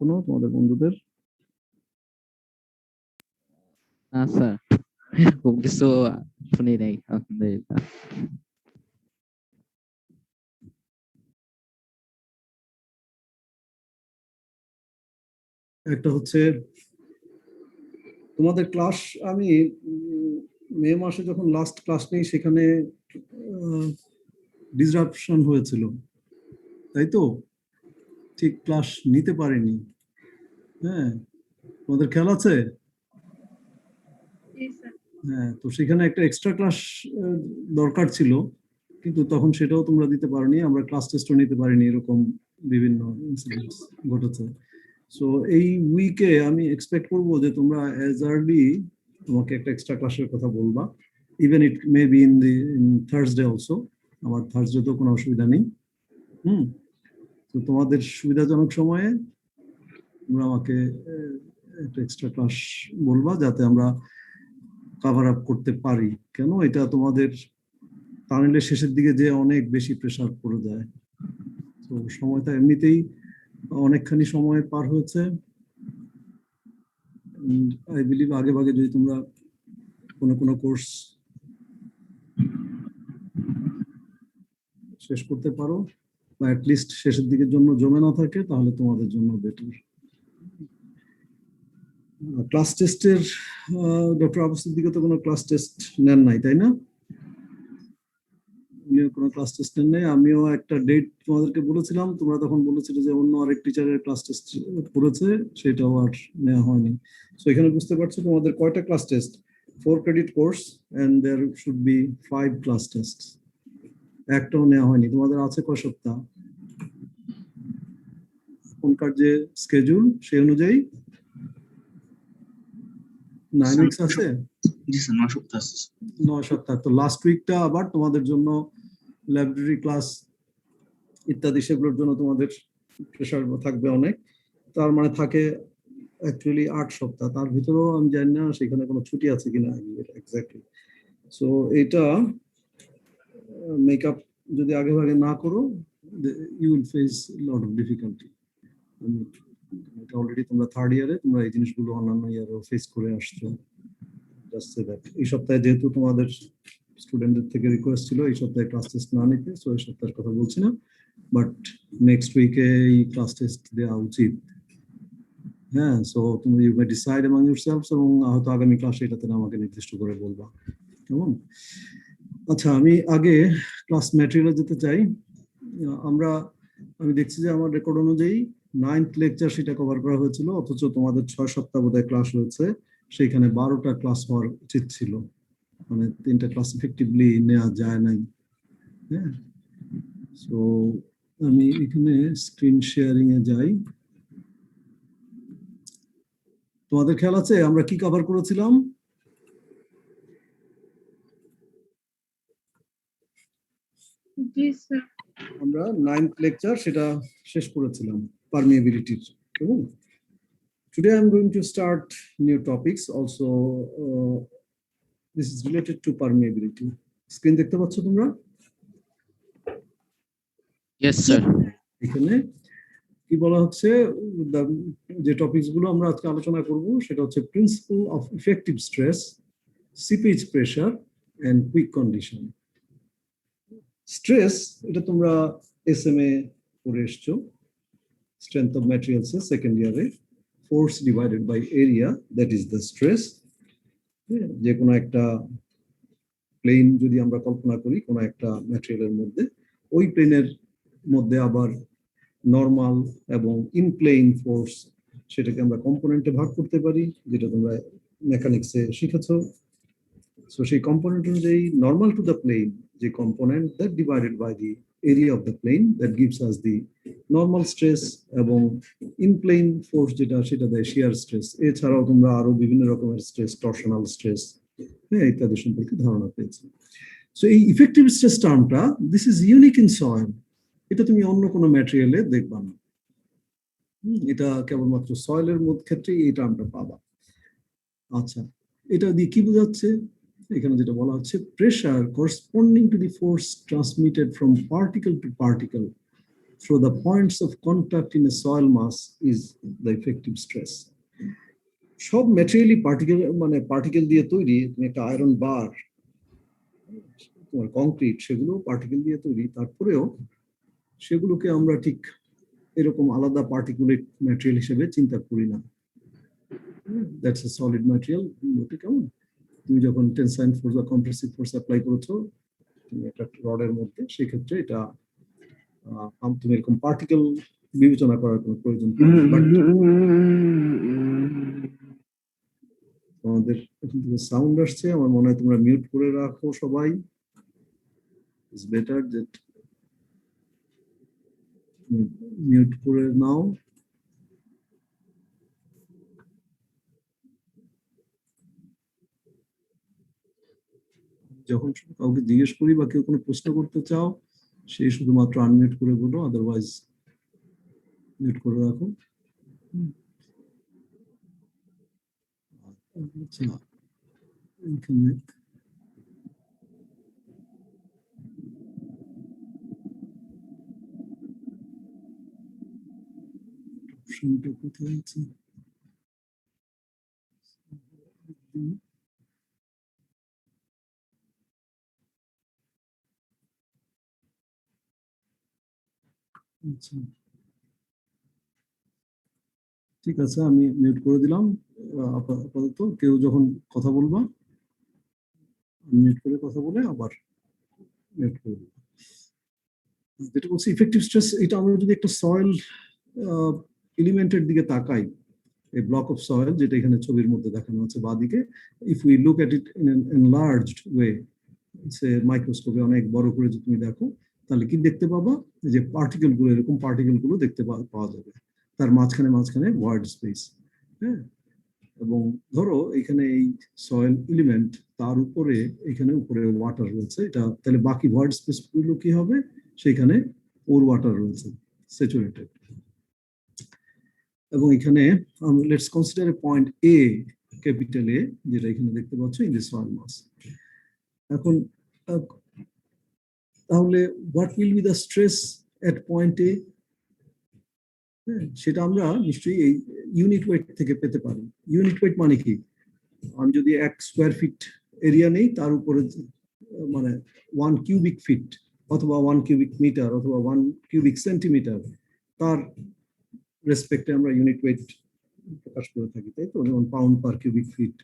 কোনো তোমাদের বন্ধুদের? না স্যার, খুব কিছু শুনি নাই আলহামদুলিল্লাহ। একটা হচ্ছে তোমাদের ক্লাস, আমি মে মাসে যখন লাস্ট ক্লাস নেই সেখানে ডিসরাপশন হয়েছিল, তাই তো? ঠিক ক্লাস নিতে পারিনি। হ্যাঁ, তোমাদের খেয়াল আছে? হ্যাঁ, তো সেখানে একটা এক্সট্রা ক্লাস দরকার ছিল, কিন্তু তখন সেটাও তোমরা দিতে পারোনি, আমরা ক্লাস টেস্টও নিতে পারিনি, এরকম বিভিন্ন ইনসিডেন্টস ঘটেছে। সো এই উইকে আমি এক্সপেক্ট করবো যে তোমরা অ্যাজ আর্লি তোমাকে একটা এক্সট্রা ক্লাসের কথা বলবা, even it may be in Thursday also. আমার থার্সডে তো কোনো অসুবিধা নেই। তো তোমাদের সুবিধাজনক সময়ে তোমরা আমাকে একটা এক্সট্রা ক্লাস বলবা, যাতে আমরা কভার আপ করতে পারি। কেন এটা তোমাদের টানেলের শেষের দিকে যে অনেক বেশি প্রেসার পড়ে যায়। তো সময়টা এমনিতেই অনেকখানি সময় পার হয়েছে। আই বিলিভ আগে ভাগে যদি তোমরা কোনো কোর্স শেষ করতে পারো, বা অ্যাটলিস্ট শেষের দিকের জন্য জমে না থাকে, তাহলে তোমাদের জন্য বেটার। ক্লাস টেস্টের ডক্টর আবুসের দিকে তো কোনো ক্লাস টেস্ট নেন নাই, তাই না? উনিও কোনো ক্লাস টেস্ট নেন নাই। আমিও একটা ডেট তোমাদেরকে বলেছিলাম, তোমরা তখন বলেছিলে যে অন্য আরেক টিচারের ক্লাস টেস্ট করেছে, সেটাও আর নেওয়া হয়নি। তো এখানে বুঝতে পারছো তোমাদের কয়টা class test? 4 credit course and there should be 5 class test. একটাও নেওয়া হয়নি। তোমাদের আছে কয় সপ্তাহ? এখনকার যে স্কেজুল সেই অনুযায়ী 9 উইকস আছে। জি স্যার, 9 সপ্তাহ আছে। 9 সপ্তাহ। তো লাস্ট উইকটা আবার তোমাদের জন্য লাইব্রেরি ক্লাস ইত্যাদি, সেগুলোর জন্য তোমাদের প্রেশার থাকবে অনেক। তার মানে থাকে অ্যাকচুয়ালি 8 সপ্তাহ। তার ভিতরেও আমি জানি না সেখানে কোনো ছুটি আছে কিনা এক্স্যাক্টলি। সো এটা মেকআপ যদি আগে ভাগে না করো, you will face lot of difficulty. এটা অলরেডি তোমরা থার্ড ইয়ারে, তোমরা এই জিনিসগুলো অন্যান্য ইয়ারও ফেস করে আসছো। জাস্ট সে দ্যাট এই সপ্তাহে যেহেতু তোমাদের স্টুডেন্টদের থেকে রিকোয়েস্ট ছিল এই সপ্তাহে ক্লাস টেস্ট না নিতে, সো এই সপ্তাহের কথা বলছি না, বাট নেক্সট উইকে এই ক্লাস টেস্ট দেওয়া উচিত। হ্যাঁ, সো তুমি ইউ মে ডিসাইড অ্যামং ইউরসেলভস, এবং হয়তো আগামী ক্লাসে এটাতে আমাকে নির্দিষ্ট করে বলবা, কেমন? আচ্ছা, আমি আগে ক্লাস ম্যাটেরিয়ালে যেতে চাই। আমি দেখছি যে আমার রেকর্ড অনুযায়ী 9th লেকচার সেটা কভার করা হয়েছিল, অথচ তোমাদের 6 সপ্তাহ বোধহয় ক্লাস হয়েছে, সেইখানে 12টা ক্লাস হওয়ার উচিত ছিল। মানে 3টা ক্লাস ইফেক্টিভলি নেওয়া যায় নাই। হ্যাঁ, সো আমি এখানে স্ক্রিন শেয়ারিং এ যাই। তোমাদের খেয়াল আছে আমরা কি কভার করেছিলাম? জি স্যার। আমরা 9th লেকচার সেটা শেষ করেছিলাম পারমিয়াবিলিটির। Today I'm going to start new topics also. This is related to permeability. Screen দেখতে পাচ্ছ তোমরা? Yes sir. এখানে কি বলা হচ্ছে, যে টপিকস গুলো আমরা আজকে আলোচনা করব সেটা হচ্ছে principle of effective stress, seepage pressure and quick condition. Stress এটা তোমরা এসএমএ পড়ে এসছো, স্ট্রেংথ অফ ম্যাটেরিয়ালস এর সেকেন্ড ইয়ারে। Force divided by area, that is the stress. যে কোনো একটা প্লেন যদি আমরা কল্পনা করি কোনো একটা ম্যাটেরিয়ালের মধ্যে, ওই প্লেনের মধ্যে আবার নর্মাল এবং ইনপ্লেন ফোর্স, সেটাকে আমরা কম্পোনেন্টে ভাগ করতে পারি, যেটা তোমরা মেকানিক্সে শিখেছো। সো সেই কম্পোনেন্ট অনুযায়ী নর্মাল টু দ্য প্লেন যে component, that divided by the area of the plane, that gives us the normal stress, এবং ইনপ্লেন ফোর্স যেটা সেটা দেয় শিয়ার স্ট্রেস। এছাড়াও তোমরা আরো বিভিন্ন রকমের স্ট্রেস, টর্শনাল স্ট্রেস, হ্যাঁ, ইত্যাদি সম্পর্কে ধারণা পেয়েছো। সো এই ইফেক্টিভ স্ট্রেস টার্মটা, this is unique in soil. এটা তুমি অন্য কোনো ম্যাটেরিয়ালে দেখবা না। এটা কেবলমাত্র সয়েলের ক্ষেত্রে এই টার্মটা পাবা। আচ্ছা, এটা দিয়ে কি বোঝাচ্ছে? এখানে যেটা বলা হচ্ছে, pressure corresponding to the force transmitted from particle to particle through the points of contact in a soil mass is the effective stress. সব ম্যাটেরিয়ালি পার্টিকেল দিয়ে তৈরি। তুমি একটা আয়রন বার, তোমার কংক্রিট, সেগুলো পার্টিকেল দিয়ে তৈরি। তারপরেও সেগুলোকে আমরা ঠিক এরকম আলাদা পার্টিকুলেট ম্যাটেরিয়াল হিসেবে চিন্তা করি না। That's a solid material. কেমন তুমি যখন টেনসাইল ফোর্স বা কম্প্রেসিভ ফোর্স অ্যাপ্লাই করেছো তুমি একটা রডের মধ্যে, সেক্ষেত্রে এটা তুমি এরকম পার্টিকেল বিবেচনা করার কোনো প্রয়োজন নেই। বাট তোমাদের এখান থেকে সাউন্ড আসছে, আমার মনে হয় তোমরা মিউট করে রাখো সবাই। ইটস বেটার দ্যাট মিউট করে নাও। যখন কাউকে জিজ্ঞেস করি বা কেউ কোনো প্রশ্ন করতে চাও, সে শুধুমাত্র আনমিউট করে বলো, আদারওয়াইজ মিউট করে রাখো। আচ্ছা, এখানে অপশনটা কোথায় আছে? আচ্ছা, ঠিক আছে, আমি মিউট করে দিলাম। আপাতত কেউ যখন কথা বলবা মিউট করে কথা বলে আবার মিউট করে দিলাম। যেটা বলছি ইফেক্টিভ স্ট্রেস, এটা আমরা যদি একটা সয়েল এলিমেন্টের দিকে তাকাই, a block of soil যেটা এখানে ছবির মধ্যে দেখানো আছে বাঁদিকে, if we look at it in an enlarged way, সে মাইক্রোস্কোপে অনেক বড় করে যদি তুমি দেখো, তাহলে কি দেখতে পাবা? যে পার্টিকেল গুলো, এরকম পার্টিকেল গুলো দেখতে পাওয়া যাবে, তার মাঝখানে ভয়েড স্পেস। হ্যাঁ, এবং ধরো এখানে এই সয়েল এলিমেন্ট, তার উপরে এখানে উপরে ওয়াটার রয়েছে, এটা তাহলে বাকি ভয়েড স্পেস গুলো কি হবে? সেখানে ওর ওয়াটার রয়েছে, স্যাচুরেটেড। এবং এখানে let's consider A point A, capital A, যেটা এখানে দেখতে পাচ্ছ ইন দি সয়েল মাস। এখন তাহলে what will be the stress at point A? সেটা আমরা নিশ্চয়ই এই ইউনিট ওয়েট থেকে পেতে পারি। ইউনিট ওয়েট মানে কি? আমি যদি 1 স্কোয়ার ফিট এরিয়া নেই, তার উপরে মানে 1 কিউবিক ফিট অথবা 1 কিউবিক মিটার অথবা 1 কিউবিক সেন্টিমিটার, তার রেসপেক্টে আমরা ইউনিট ওয়েট প্রকাশ করে থাকি, তাই তো? যেমন পাউন্ড পার কিউবিক ফিট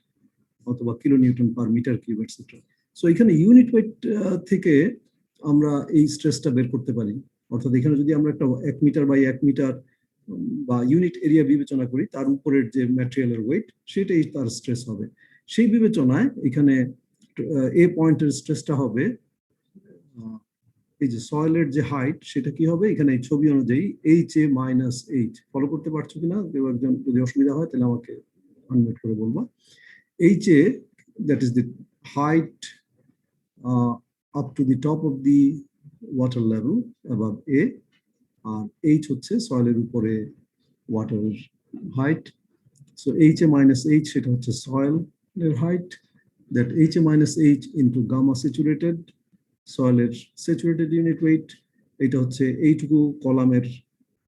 অথবা kilo newton per metre cube, etcetera. So এখানে ইউনিট ওয়েট থেকে আমরা এই স্ট্রেসটা বের করতে পারি। অর্থাৎ এখানে যদি আমরা একটা 1 মিটার বাই 1 মিটার বা ইউনিট এরিয়া বিবেচনা করি, তার উপরের যে ম্যাটেরিয়ালের ওয়েট, সেটাই তার স্ট্রেস হবে। সেই বিবেচনায় এখানে এ পয়েন্টের স্ট্রেসটা হবে, এই যে সয়েলের যে হাইট, সেটা কি হবে এখানে এই ছবি অনুযায়ী H A minus H. Follow করতে পারছো কিনা? কেউ একজন যদি অসুবিধা হয় তাহলে আমাকে আনমিউট করে বলবা। H A, that is the height up to the top of the water level above A, আর এইচ হচ্ছে সয়েলের উপরে ওয়াটারের height. So H A minus H, সেটা হচ্ছে সয়েলের height, that H A minus H into gamma saturated, সয়েলের saturated unit weight, এটা হচ্ছে এইটুকু কলামের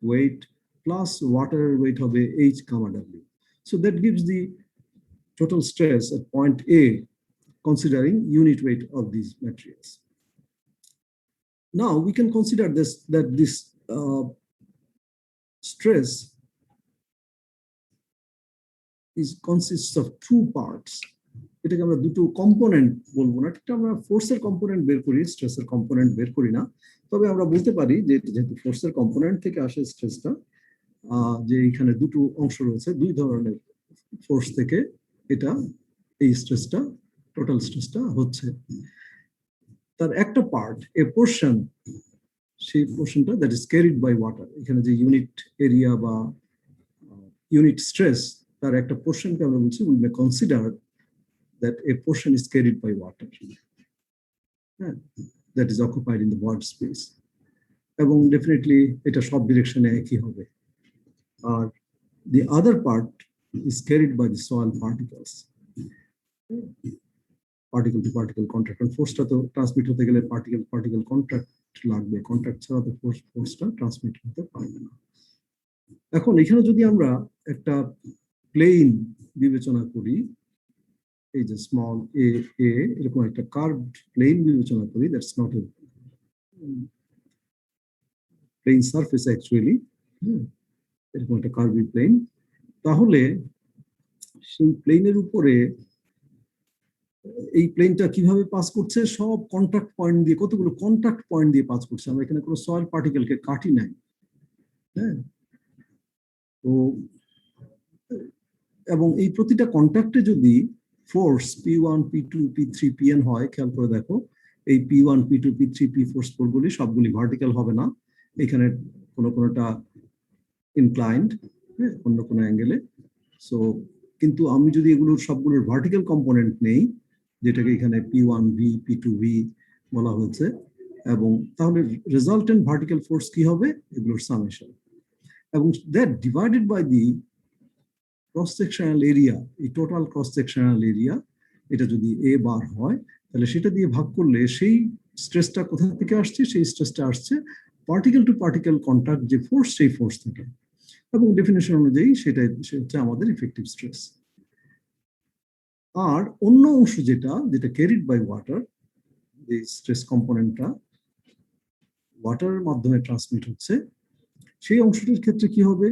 ওয়েট, প্লাস ওয়াটারের ওয়েট হবে H gamma W. So that gives the total stress at point A, considering unit weight of these materials. Now we can consider this stress consists of two parts. এটাকে আমরা দুটো component বলবো না, এটা আমরা ফোর্সের কম্পোনেন্ট বের করি, স্ট্রেসের কম্পোনেন্ট বের করি না। তবে আমরা বলতে পারি যে যেহেতু ফোর্সের কম্পোনেন্ট থেকে আসে স্ট্রেসটা, যে এখানে দুটো অংশ রয়েছে, দুই ধরনের ফোর্স থেকে এটা এই স্ট্রেসটা, টোটাল স্ট্রেসটা হচ্ছে। তার একটা পার্ট, এ পোর্শন, সেই পোর্শনটা that is carried by water. এখানে যে ইউনিট এরিয়া বা ইউনিট স্ট্রেস, তার একটা পোর্শনকে আমরা বলছি we may consider that a portion is carried by water, that is occupied in the void space. এবং ডেফিনেটলি এটা সব ডিরেকশনে একই হবে। আর the other part is carried by the soil particles, particle to particle contact, and force টা তো transmit হতে গেলে particle contact লাগবে, কন্ট্যাক্ট ছাড়া তো ফোর্সটা ট্রান্সমিট করতে পারবে না। এখন এখানে যদি আমরা একটা প্লেন বিবেচনা করি, এই যে স্মল এ এ এরকম একটা কার্ভড প্লেন বিবেচনা করি, that's not a plane surface actually, এরকম একটা কার্ভড প্লেন, তাহলে সেই প্লেনের উপরে এই প্লেনটা কিভাবে পাস করছে, সব কন্টাক্ট পয়েন্ট দিয়ে, কতগুলো কন্টাক্ট পয়েন্ট দিয়ে পাস করছে। আমরা এখানে কোনো সয়েল পার্টিকেলকে কাটি নাই, হ্যাঁ। তো এবং এই প্রতিটা কন্টাক্টে যদি force P1 P2 P3 Pn হয়, খেয়াল করে দেখো এই P1 P2 P3 P4 গুলি সবগুলি ভার্টিক্যাল হবে না, এখানে কোনোটা ইনক্লাইন্ড, হ্যাঁ, অন্য কোনো অ্যাঙ্গেলে। সো কিন্তু আমি যদি এগুলোর সবগুলোর ভার্টিক্যাল কম্পোনেন্ট নেই, যেটাকে এখানে P1V P2V বলা হয়েছে, এবং তাহলে রেজাল্টেন্ট ভার্টিক্যাল ফোর্স কি হবে, এগুলোর সামেশন, এবং that divided by the cross sectional area, এই টোটাল ক্রস সেকশনাল এরিয়া, এটা যদি এ বার হয়, তাহলে সেটা দিয়ে ভাগ করলে সেই স্ট্রেসটা কোথা থেকে আসছে, সেই স্ট্রেসটা আসছে পার্টিকেল টু পার্টিকেল কন্টাক্ট যে ফোর্স, সেই ফোর্স থেকে, এবং ডেফিনেশন অনুযায়ী সেটা হচ্ছে আমাদের ইফেক্টিভ স্ট্রেস। আর অন্য অংশ যেটা ক্যারিড বাই ওয়াটার, এই স্ট্রেস কম্পোনেন্টটা ওয়াটারের মাধ্যমে ট্রান্সমিট হচ্ছে, সেই অংশটির ক্ষেত্রে কি হবে,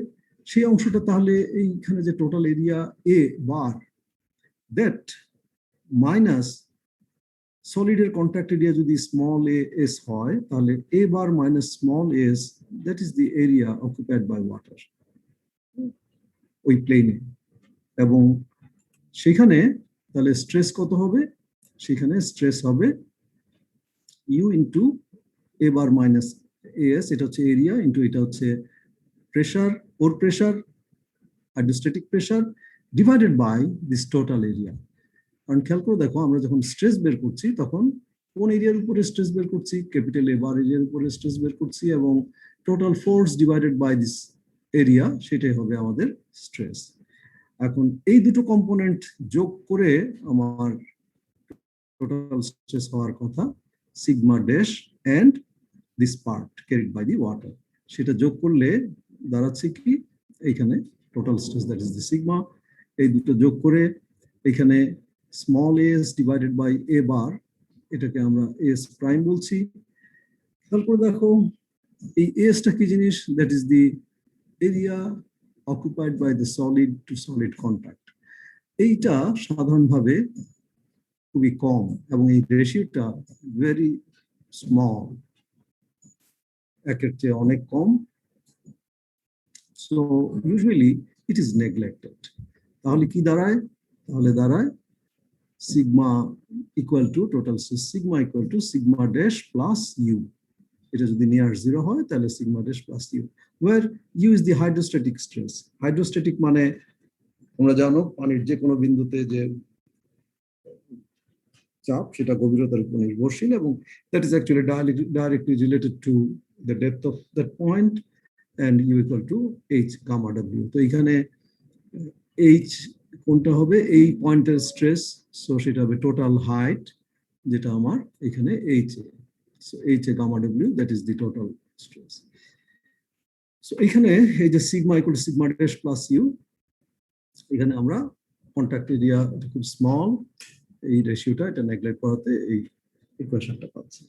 সেই অংশটা তাহলে এইখানে যে total area A bar, that minus সলিডের কন্ট্যাক্ট এরিয়া যদি স্মল এ এস হয়, তাহলে A bar minus small S, that is the area occupied by water ওই প্লেনে। এবং সেখানে তাহলে স্ট্রেস কত হবে, সেখানে স্ট্রেস হবে u into A bar minus s, এটা হচ্ছে এরিয়া, ইন্টু এটা হচ্ছে pressure, or pressure, hydrostatic pressure, divided by this total area. কারণ খেয়াল করে দেখো, আমরা যখন স্ট্রেস বের করছি তখন কোন এরিয়ার উপরে স্ট্রেস বের করছি, ক্যাপিটাল এ বার এরিয়ার উপরে স্ট্রেস বের করছি, এবং total force divided by this area, সেটাই হবে আমাদের স্ট্রেস। এখন এই দুটো কম্পোনেন্ট যোগ করে আমার টোটাল স্ট্রেস হওয়ার কথা, sigma dash and this part carried by the water, সেটা যোগ করলে দাঁড়াচ্ছে কি, এইখানে total stress, that is the sigma. এই দুটো যোগ করে এখানে small s divided by A bar, এটাকে আমরা এস প্রাইম বলছি। তারপর দেখো এই এসটা কি জিনিস, that is the area occupied by the solid to solid contact. এইটা সাধারণভাবে খুবই কম, এবং এই রেশিওটা ভেরি স্মল, একের চেয়ে অনেক কম। So usually it is neglected. তাহলে কি দাঁড়ায়, তাহলে দাঁড়ায় sigma equal to total sigma equal to sigma dash plus U. এটা যদি নিয়ার জিরো হয় তাহলে sigma dash plus U, where U is the hydrostatic stress. Hydrostatic মানে তোমরা জানো পানির যে কোনো বিন্দুতে যে চাপ, সেটা গভীরতার উপর নির্ভরশীল, এবং that is actually directly related to the depth of that point, and u equal to h gamma w। তো এখানে h কোনটা হবে, এই পয়েন্টের স্ট্রেস, সো সেটা হবে টোটাল হাইট, যেটা আমার এখানে h এ, সো h এ gamma w, that is the total stress. So এখানে এই যে sigma equal to sigma dash plus u, এখানে আমরা কন্ট্যাক্ট এরিয়া খুব স্মল, এই রেশিওটা এটা নেগলেক্ট করাতে এই ইকুয়েশনটা পাচ্ছি।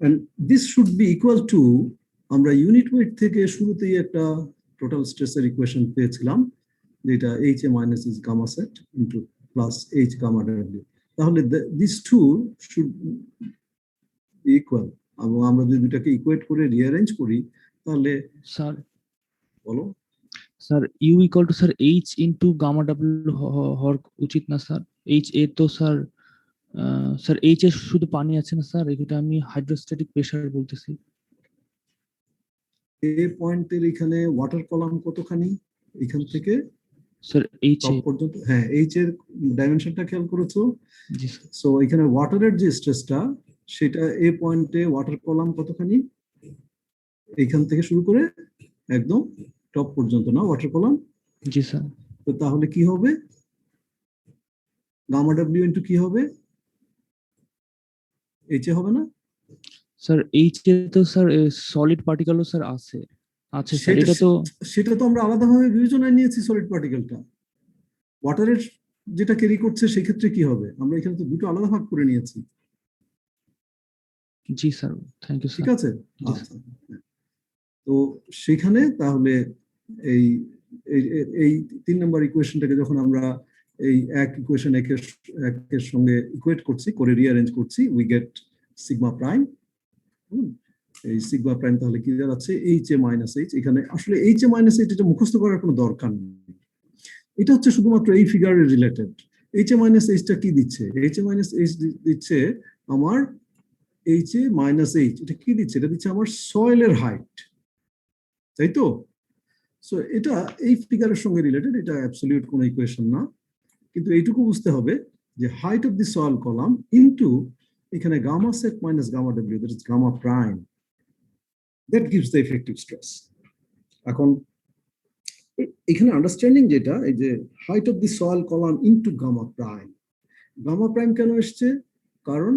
And this should be equal to, আমরা ইউনিট ওয়েট থেকে শুরুতেই একটা টোটাল স্ট্রেসের ইকুয়েশন পেয়েছিলাম, যেটা H A minus is gamma sat into plus H gamma W. তাহলে this too should be equal, এবং আমরা যদি দুটাকে ইকুয়েট করে রিঅ্যারেঞ্জ করি তাহলে, স্যার বলো sir u equal to sir h into gamma ডাব্লিউ হওয়ার উচিত না স্যার? এইচ এ তো স্যার স্যার এইচ এ শুধু পানি আছে না স্যার, এটা আমি হাইড্রোস্ট্যাটিক প্রেসার বলতেছি। এ পয়েন্টের এখানে ওয়াটার কলাম কতখানি, এখান থেকে স্যার এইচ টপ এ, পর্যন্ত, হ্যাঁ এইচ এর ডাইমেনশনটা খেয়াল করেছো। জি স্যার। সো এখানে ওয়াটারের যে স্ট্রেসটা, সেটা এ পয়েন্টে ওয়াটার কলাম কতখানি, এইখান থেকে শুরু করে একদম টপ পর্যন্ত না ওয়াটার কলাম। জি স্যার। তো তাহলে কি হবে, গামা ডাব্লিউ ইন্টু কি হবে, এইচ এ হবে না? স্যার এইচ এ তো স্যার সলিড পার্টিকেলও স্যার আছে স্যার সেটা এটা তো সেটা তো আমরা আলাদাভাবে বিবেচনায় নিয়েছি সলিড পার্টিকেলটা। ওয়াটারের যেটা ক্যারি করছে সেক্ষেত্রে কি হবে, আমরা এখানে তো দুটো আলাদা ভাগ করে নিয়েছি। জি স্যার, থ্যাংক ইউ ঠিক স্যার। আছে, জি আচ্ছা। তো সেখানে তাহলে এই এই 3 নম্বর ইকুয়েশনটাকে যখন আমরা এই এক ইকুয়েশন একের সঙ্গে ইকুয়েট করছি, করে রিঅ্যারেঞ্জ করছি, উই গেট সিগমা প্রাইম। এই সিগমা প্রাইম তাহলে কি দাঁড়াচ্ছে, এইচ এ মাইনাস এইচ। এখানে আসলে এইচ এ মাইনাস এইচ এটা মুখস্থ করার কোনো দরকার নেই, এটা হচ্ছে শুধুমাত্র এই ফিগারের রিলেটেড। এইচ এ মাইনাস এইচটা কি দিচ্ছে, এইচ এ মাইনাস এইচ দিচ্ছে আমার এইচ এ মাইনাস এইচ, এটা কি দিচ্ছে, এটা দিচ্ছে আমার সয়েলের হাইট, তাই তো? সো এটা এই ফিগারের সঙ্গে রিলেটেড, এটা অ্যাবসলিউট কোনো ইকুয়েশন না, কিন্তু এইটুকু বুঝতে হবে যে height of the soil column into এখানে gamma sat minus gamma W, that is gamma prime, that gives the effective stress. এখন এখানে আন্ডারস্ট্যান্ডিং যেটা, এই যে height of the soil column into gamma prime, gamma prime কেন এসছে, কারণ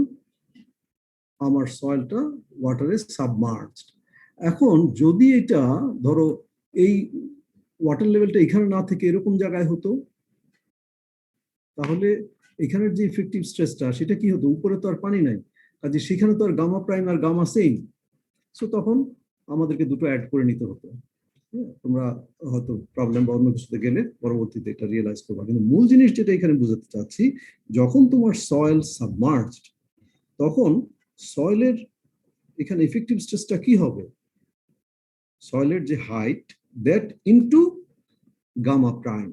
আমার সয়েলটা ওয়াটারে সাবমার্জড। এখন যদি এটা ধরো এই ওয়াটার লেভেলটা এখানে না থেকে এরকম জায়গায় হতো, তাহলে এখানের যে ইফেক্টিভ স্ট্রেসটা সেটা কি হতো, উপরে তো আর পানি নাই, কাজে সেখানে তো আর গামা প্রাইম আর গামা সেম, সো তখন আমাদেরকে দুটো অ্যাড করে নিতে হতো। তোমরা হয়তো প্রবলেম বা অন্য কিছুতে গেলে পরবর্তীতে এটা রিয়েলাইজ করবা, কিন্তু মূল জিনিস যেটা এখানে বোঝাতে চাচ্ছি, যখন তোমার সয়েল সাবমার্জড তখন সয়েলের এখানে ইফেক্টিভ স্ট্রেসটা কি হবে, সয়েলের যে height that into gamma prime,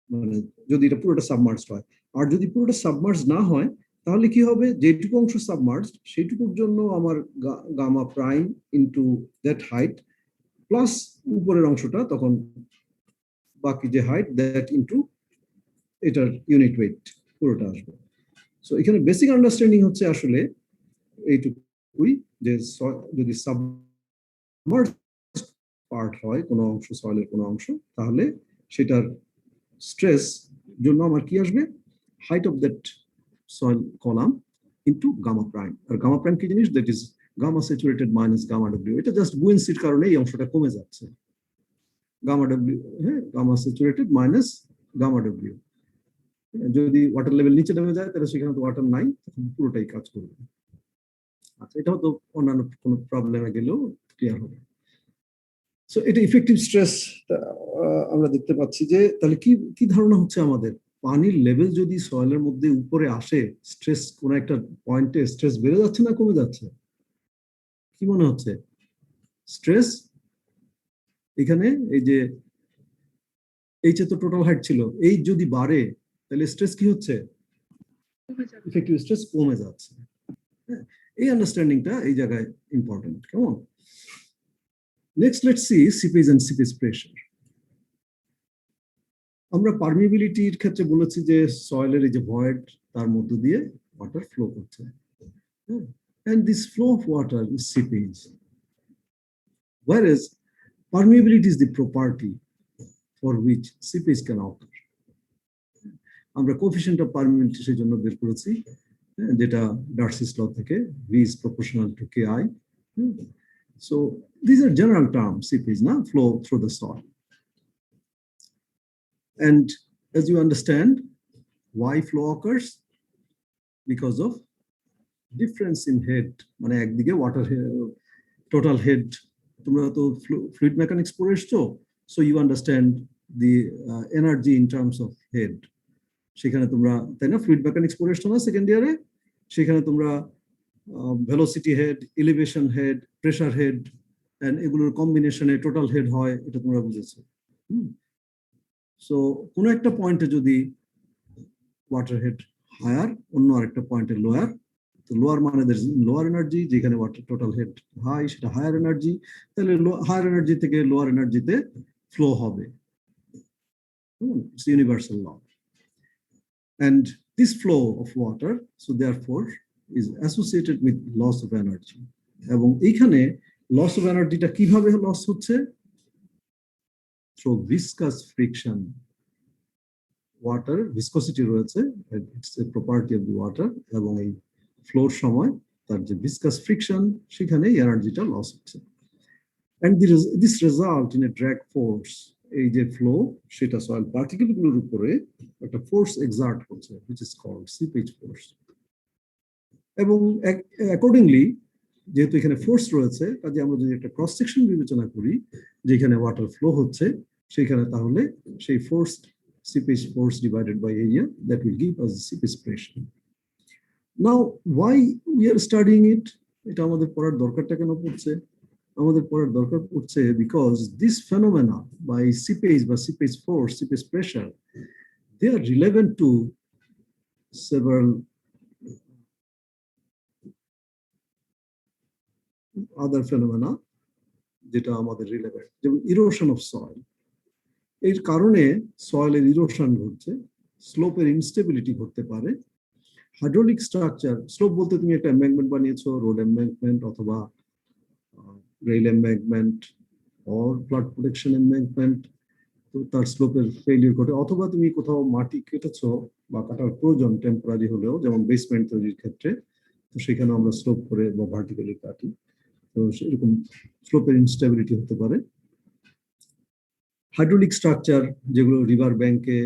মানে যদি এটা পুরোটা সাবমার্জড হয়। আর যদি পুরোটা সাবমার্জ না হয় তাহলে কি হবে, যেটুকু অংশ সাবমার্জড সেইটুকুর জন্য আমার gamma prime into that height plus উপরের অংশটা, তখন বাকি যে হাইট দ্যাট ইনটু এটার ইউনিট ওয়েট পুরোটা আসবে। সো এখানে বেসিক আন্ডারস্ট্যান্ডিং হচ্ছে আসলে এইটুকুই, যে যদি সাবমার্জ পার্ট হয় কোনো অংশ, সয়েলের কোনো অংশ, তাহলে সেটার স্ট্রেস জন্য আমার কি আসবে, height of that soil column into gamma prime. আর গামা প্রাইম কি জিনিস, that is gamma saturated minus gamma ডব্লিউ। এটা জাস্ট বুয়েন্সির কারণে এই অংশটা কমে যাচ্ছে, গামা ডব্লিউ, হ্যাঁ, গামা স্যাচুরেটেড মাইনাস গামা ডব্লিউ। যদি ওয়াটার লেভেল নিচে নেমে যায় তাহলে সেখানে তো ওয়াটার নাই, তখন পুরোটাই কাজ করবে। আচ্ছা, এটাও তো অন্যান্য কোনো প্রবলেমে গেলেও ক্লিয়ার হবে। সো এটা ইফেক্টিভ স্ট্রেস আমরা দেখতে পাচ্ছি যে, তাহলে কি কি ধারণা হচ্ছে আমাদের, পানির লেভেল যদি সয়েলের মধ্যে উপরে আসে, স্ট্রেস কোন একটা পয়েন্টে স্ট্রেস বেড়ে যাচ্ছে না কমে যাচ্ছে, কি মনে হচ্ছে? স্ট্রেস এখানে এই যে এইচ এ তো টোটাল হাইট ছিল, এই যদি বাড়ে তাহলে স্ট্রেস কি হচ্ছে, ইফেক্টিভ স্ট্রেস কমে যাচ্ছে। হ্যাঁ, এই আন্ডারস্ট্যান্ডিংটা এই জায়গায় ইম্পর্টেন্ট। কেমন? Next let's see seepage and seepage pressure. আমরা পারমিবিলিটির ক্ষেত্রে বলেছি যে সয়েলের এই যে ভয়েড, তার মধ্য দিয়ে ওয়াটার ফ্লো করছে, and this flow of water is seepage, whereas permeability is the property for which seepage can occur. আমরা কোএফিশিয়েন্ট অফ পারমিবিলিটি সেই জন্য বের করেছি, যেটা ডার্সিস ল থেকে, v is proportional to ki. So these are general terms, seepage na flow through the soil. And as you understand, why flow occurs? Because of difference in head, মানে একদিকে water total head, তোমরা তো fluid mechanics পড়ে এসছো, so you understand the energy in terms of head. সেখানে তোমরা, তাই না, ফ্লুইড মেকানিক্স পড়ে এসছো না সেকেন্ড ইয়ারে, সেখানে তোমরা velocity head, elevation head, pressure head, and এগুলোর কম্বিনেশনে টোটাল হেড হয়, এটা তোমরা বুঝেছো। সো কোনো একটা পয়েন্টে যদি ওয়াটার হেড হায়ার, অন্য আরেকটা পয়েন্টে লোয়ার, তো লোয়ার মানে লোয়ার এনার্জি, যেখানে ওয়াটার টোটাল হেড হাই সেটা হায়ার এনার্জি, তাহলে হায়ার এনার্জি থেকে লোয়ার এনার্জিতে ফ্লো হবে। It's universal law. And this flow of water, so therefore, is associated with loss of energy. এবং এইখানে লস অফ এনার্জিটা কিভাবে লস হচ্ছে? Through viscous friction. ওয়াটার ভিসকসিটি রয়েছে, it's a property of the water, এবং এই floor সময় তার যে ভিসকাস ফ্রিকশন সেখানে এনার্জিটা লস হচ্ছে। And this result in a drag force, এই যে ফ্লো সেটা সয়েল পার্টিকেলগুলোর উপরে একটা ফোর্স এক্সার্ট করছে, which is called seepage force. এবং অ্যাকর্ডিংলি যেহেতু এখানে ফোর্স রয়েছে, কাজে আমরা যদি একটা ক্রস সেকশন বিবেচনা করি যেখানে ওয়াটার ফ্লো হচ্ছে, সেখানে তাহলে সেই force seepage force divided by area, that will give us the seepage pressure. Now, why we are studying it? এটা আমাদের পড়ার দরকারটা কেন পড়ছে? আমাদের পড়ার দরকার পড়ছে because this phenomena by seepage বা seepage force, seepage pressure, they are relevant to several other phenomena যেটা আমাদের রিলেভেন্ট, যেমন ইরোশন অফ সয়েল। এর কারণে সয়েলের ইরোশন ঘটছে, স্লোপের ইনস্টেবিলিটি ঘটতে পারে, হাইড্রোলিক স্ট্রাকচার, স্লোপ বলতে তুমি একটা এমব্যাঙ্কমেন্ট বানিয়েছো, রোড এমব্যাঙ্কমেন্ট অথবা rail embankment or flood protection embankment, তো তার স্লোপের ফেলিয়ার ঘটে, অথবা তুমি কোথাও মাটি কেটেছো বা কাটার প্রয়োজন টেম্পোরারি হলেও, যেমন বেসমেন্ট তৈরির ক্ষেত্রে, তো সেখানে আমরা স্লোপ করে বা ভার্টিক্যালি কাটি, তো সেরকম স্লোপের ইনস্টেবিলিটি হতে পারে। হাইড্রোলিক স্ট্রাকচার যেগুলো রিভার ব্যাংকে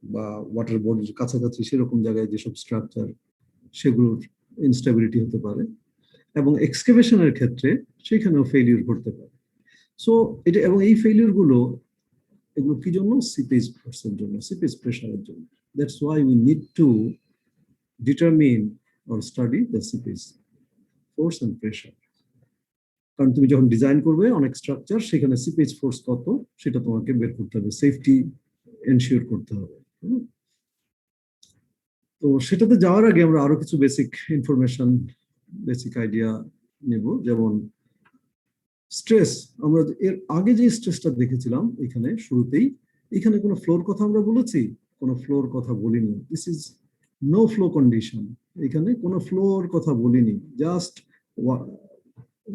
বা ওয়াটার বডির কাছাকাছি সেরকম জায়গায় যেসব স্ট্রাকচার, সেগুলোর ইনস্টেবিলিটি হতে পারে। এবং এক্সকেভেশনের ক্ষেত্রে সেখানেও ফেলিউর ঘটতে পারে। সো এটা, এবং এই ফেলিউর গুলো এগুলো কি জন্য? সিপেজ ফোর্সের জন্য, সিপেজ প্রেশারের জন্য। That's why we need to determine or study the seepage force and pressure. কারণ তুমি যখন ডিজাইন করবে অনেক স্ট্রাকচার, সেখানে সিপেজ ফোর্স কত সেটা তোমাকে বের করতে হবে, সেফটি এনশিওর করতে হবে। তো সেটাতে যাওয়ার আগে আমরা আরো কিছু বেসিক ইনফরমেশন, বেসিক আইডিয়া নেব। যেমন স্ট্রেস, আমরা এর আগে যে স্ট্রেসটা দেখেছিলাম এখানে শুরুতেই, এখানে কোনো ফ্লোর কথা আমরা বলেছি? কোনো ফ্লোর কথা বলিনি। This is no flow condition, এখানে কোনো ফ্লোর কথা বলিনি, জাস্ট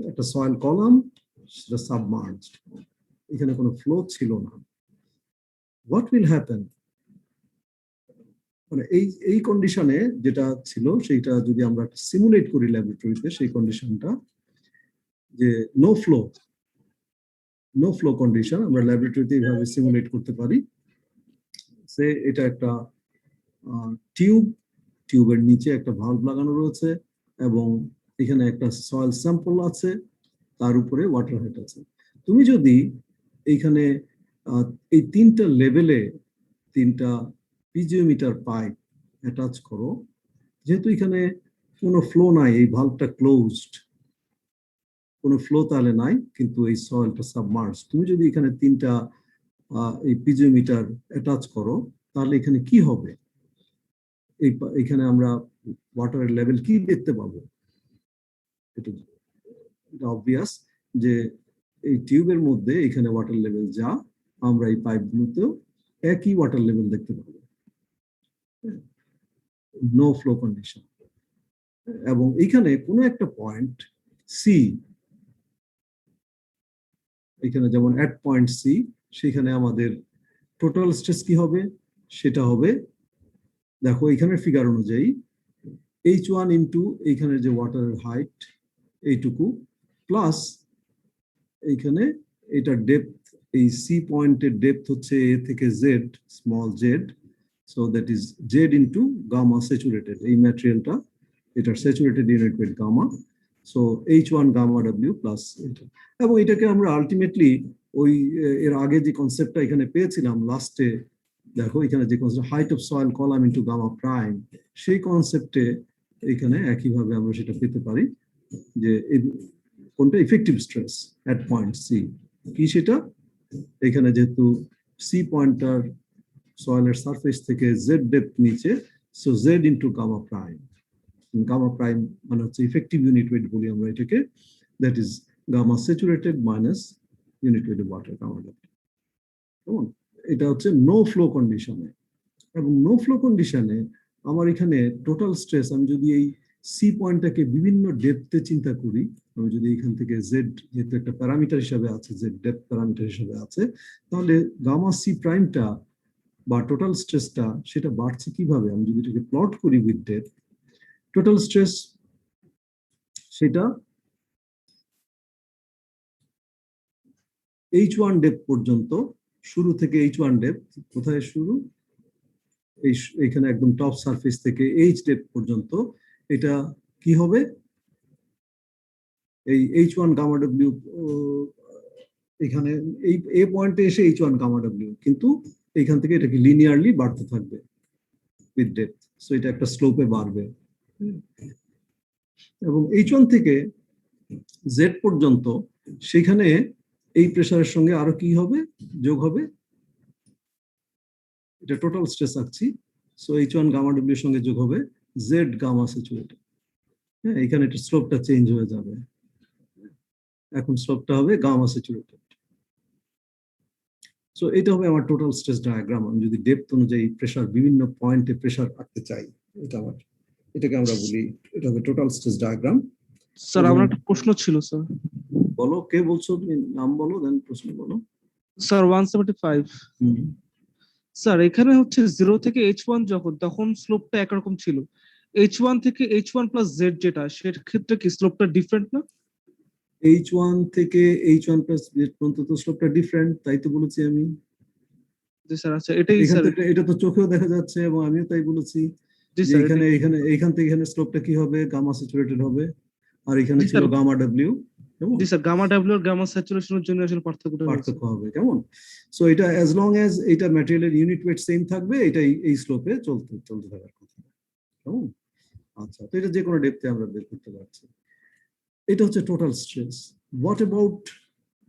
একটা সয়েল কলাম, সেটা সাবমার্জড, এখানে কোনো ফ্লো ছিল না। হোয়াট উইল হ্যাপেন, মানে এই কন্ডিশনে যেটা ছিল সেইটা যদি আমরা সিমুলেট করি ল্যাবরেটরিতে, সেই কন্ডিশনটা যে নো ফ্লো কন্ডিশন আমরা ল্যাবরেটরিতে এইভাবে সিমুলেট করতে পারি। সে এটা একটা টিউবের নিচে একটা ভালভ লাগানো রয়েছে এবং এখানে একটা সয়েল স্যাম্পল আছে, তার উপরে ওয়াটার হেড আছে। তুমি যদি এইখানে এই তিনটা লেভেলে তিনটা পিজিওমিটার পাইপ অ্যাটাচ করো, যেহেতু এখানে কোনো ফ্লো নাই, এই ভালভটা ক্লোজড, কোনো ফ্লো তাহলে নাই, কিন্তু এই সয়েলটা সাবমার্জ। তুমি যদি এখানে তিনটা এই পিজিওমিটার অ্যাটাচ করো, তাহলে এখানে কি হবে? এখানে আমরা ওয়াটারের লেভেল কি দেখতে পাবো? এটা অবভিয়াস যে এই টিউবের মধ্যে এখানে ওয়াটার লেভেল যা, আমরা এই পাইপগুলোতেও একই ওয়াটার লেভেল দেখতে পাবো, নো ফ্লো কন্ডিশন। এবং এখানে কোনো একটা পয়েন্ট সি, এখানে যেমন অ্যাট পয়েন্ট সি, সেখানে আমাদের টোটাল স্ট্রেস কি হবে? সেটা হবে, দেখো এখানের ফিগার অনুযায়ী, H1 ইন্টু এইখানে যে ওয়াটারের হাইট এইটুকু, প্লাস এইখানে এটা ডেপথ, এই সি পয়েন্টের ডেপথ হচ্ছে এ থেকে z, small z, so that is z into gamma saturated, এই ম্যাটেরিয়ালটা এটার saturated unit weight gamma, so H1 gamma ডাব্লিউ প্লাস এটা। এবং এটাকে আমরা আলটিমেটলি ওই এর আগে যে কনসেপ্টটা এখানে পেয়েছিলাম লাস্টে, দেখো এখানে যে concept height of soil column into gamma prime, সেই কনসেপ্টে এখানে একইভাবে আমরা সেটা পেতে পারি যে কোনটা effective stress at point C কি সেটা। এখানে যেহেতু সি পয়েন্টার সয়েলের সারফেস থেকে জেড ডেপথ নিচে, so z into gamma prime, gamma prime মানে হচ্ছে ইফেক্টিভ ইউনিট ওয়েট বলি আমরা এটাকে, that is gamma saturated minus unit weight of water gamma ডাব্লিউ। কেমন? এটা হচ্ছে নো ফ্লো কন্ডিশনে। এবং নো ফ্লো কন্ডিশনে আমার এখানে টোটাল স্ট্রেস, আমি যদি এই সি পয়েন্টটাকে বিভিন্ন ডেপথে চিন্তা করি, আমি যদি এখান থেকে জেড যেহেতু একটা প্যারামিটার হিসাবে আছে, জেড ডেপথ প্যারামিটার হিসাবে আছে, তাহলে গামা সি প্রাইমটা বা টোটাল স্ট্রেসটা সেটা বাড়ছে কিভাবে? আমি যদি এটাকে প্লট করি উইথ ডেপথ, টোটাল স্ট্রেস সেটা H1 ডেপথ পর্যন্ত, শুরু থেকে H1 ডেপথ, কোথায় শুরু, এইখানে একদম টপ সারফেস থেকে H ডেপথ পর্যন্ত, এটা কি হবে, এই H1 গামা ডব্লিউ, এখানে এই পয়েন্টে এসে H1 গামা ডব্লিউ, কিন্তু এইখান থেকে এটা কি লিনিয়ারলি বাড়তে থাকবে উইথ ডেপথ। সো এটা একটা স্লোপে বাড়বে, এবং H1 থেকে Z পর্যন্ত সেখানে এই প্রেসারের সঙ্গে আরো কি হবে, যোগ হবে, এটা টোটাল স্ট্রেস আঁকছি। সো H1 গামা ডব্লিউ এর সঙ্গে যোগ হবে Z গামা স্যাচুরেটেড। হ্যাঁ, এখানে একটা স্লোপটা চেঞ্জ হয়ে যাবে, এখন স্লোপটা হবে গামা স্যাচুরেটেড। সো এটা হবে আমার টোটাল স্ট্রেস ডায়াগ্রাম। আমি যদি ডেপথ অনুযায়ী প্রেসার, বিভিন্ন পয়েন্টে প্রেসার আঁকতে চাই, এটা আমার, এটাকে আমরা বলি, এটা হবে টোটাল স্ট্রেস ডায়াগ্রাম। স্যার আমার একটা প্রশ্ন ছিল স্যার। বলো, কে বলছো তুমি, নাম বলো, দেন প্রশ্ন বলো। স্যার 175 স্যার, এখানে হচ্ছে 0 থেকে H1 যখন, তখন স্লোপটা একরকম ছিল। H1 থেকে H1 প্লাস Z যেটা, সের ক্ষেত্রে কি স্লোপটা ডিফারেন্ট না? H1 থেকে H1 প্লাস Z পর্যন্ত তো স্লোপটা ডিফারেন্ট, তাই তো বলেছি আমি। জি স্যার, আচ্ছা এটাই এখান স্যার। থেকে এটা তো চোখেও দেখা যাচ্ছে, এবং আমিও তাই বলেছি জি যে স্যার, এইখান থেকে এখানে স্লোপটা কি হবে, গামা স্যাচুরেটেড হবে, আর এখানে জি ছিল স্যার। গামা ডব্লিউ, কেমন জি স্যার, গামা ডাব্লিউ আর গামা স্যাচুরেশনের জন্য আসলে পার্থক্যটা রয়েছে। পার্থক্য হবে, কেমন। সো এটা অ্যাজ লং অ্যাজ এটা ম্যাটেরিয়ালের ইউনিট ওয়েট সেম থাকবে, এটাই এই স্লোপে চলতে থাকার কথা, কেমন। আচ্ছা, তো এটা যে কোনো ডেপথে আমরা বের করতে পারছি। এটা হচ্ছে total stress. What about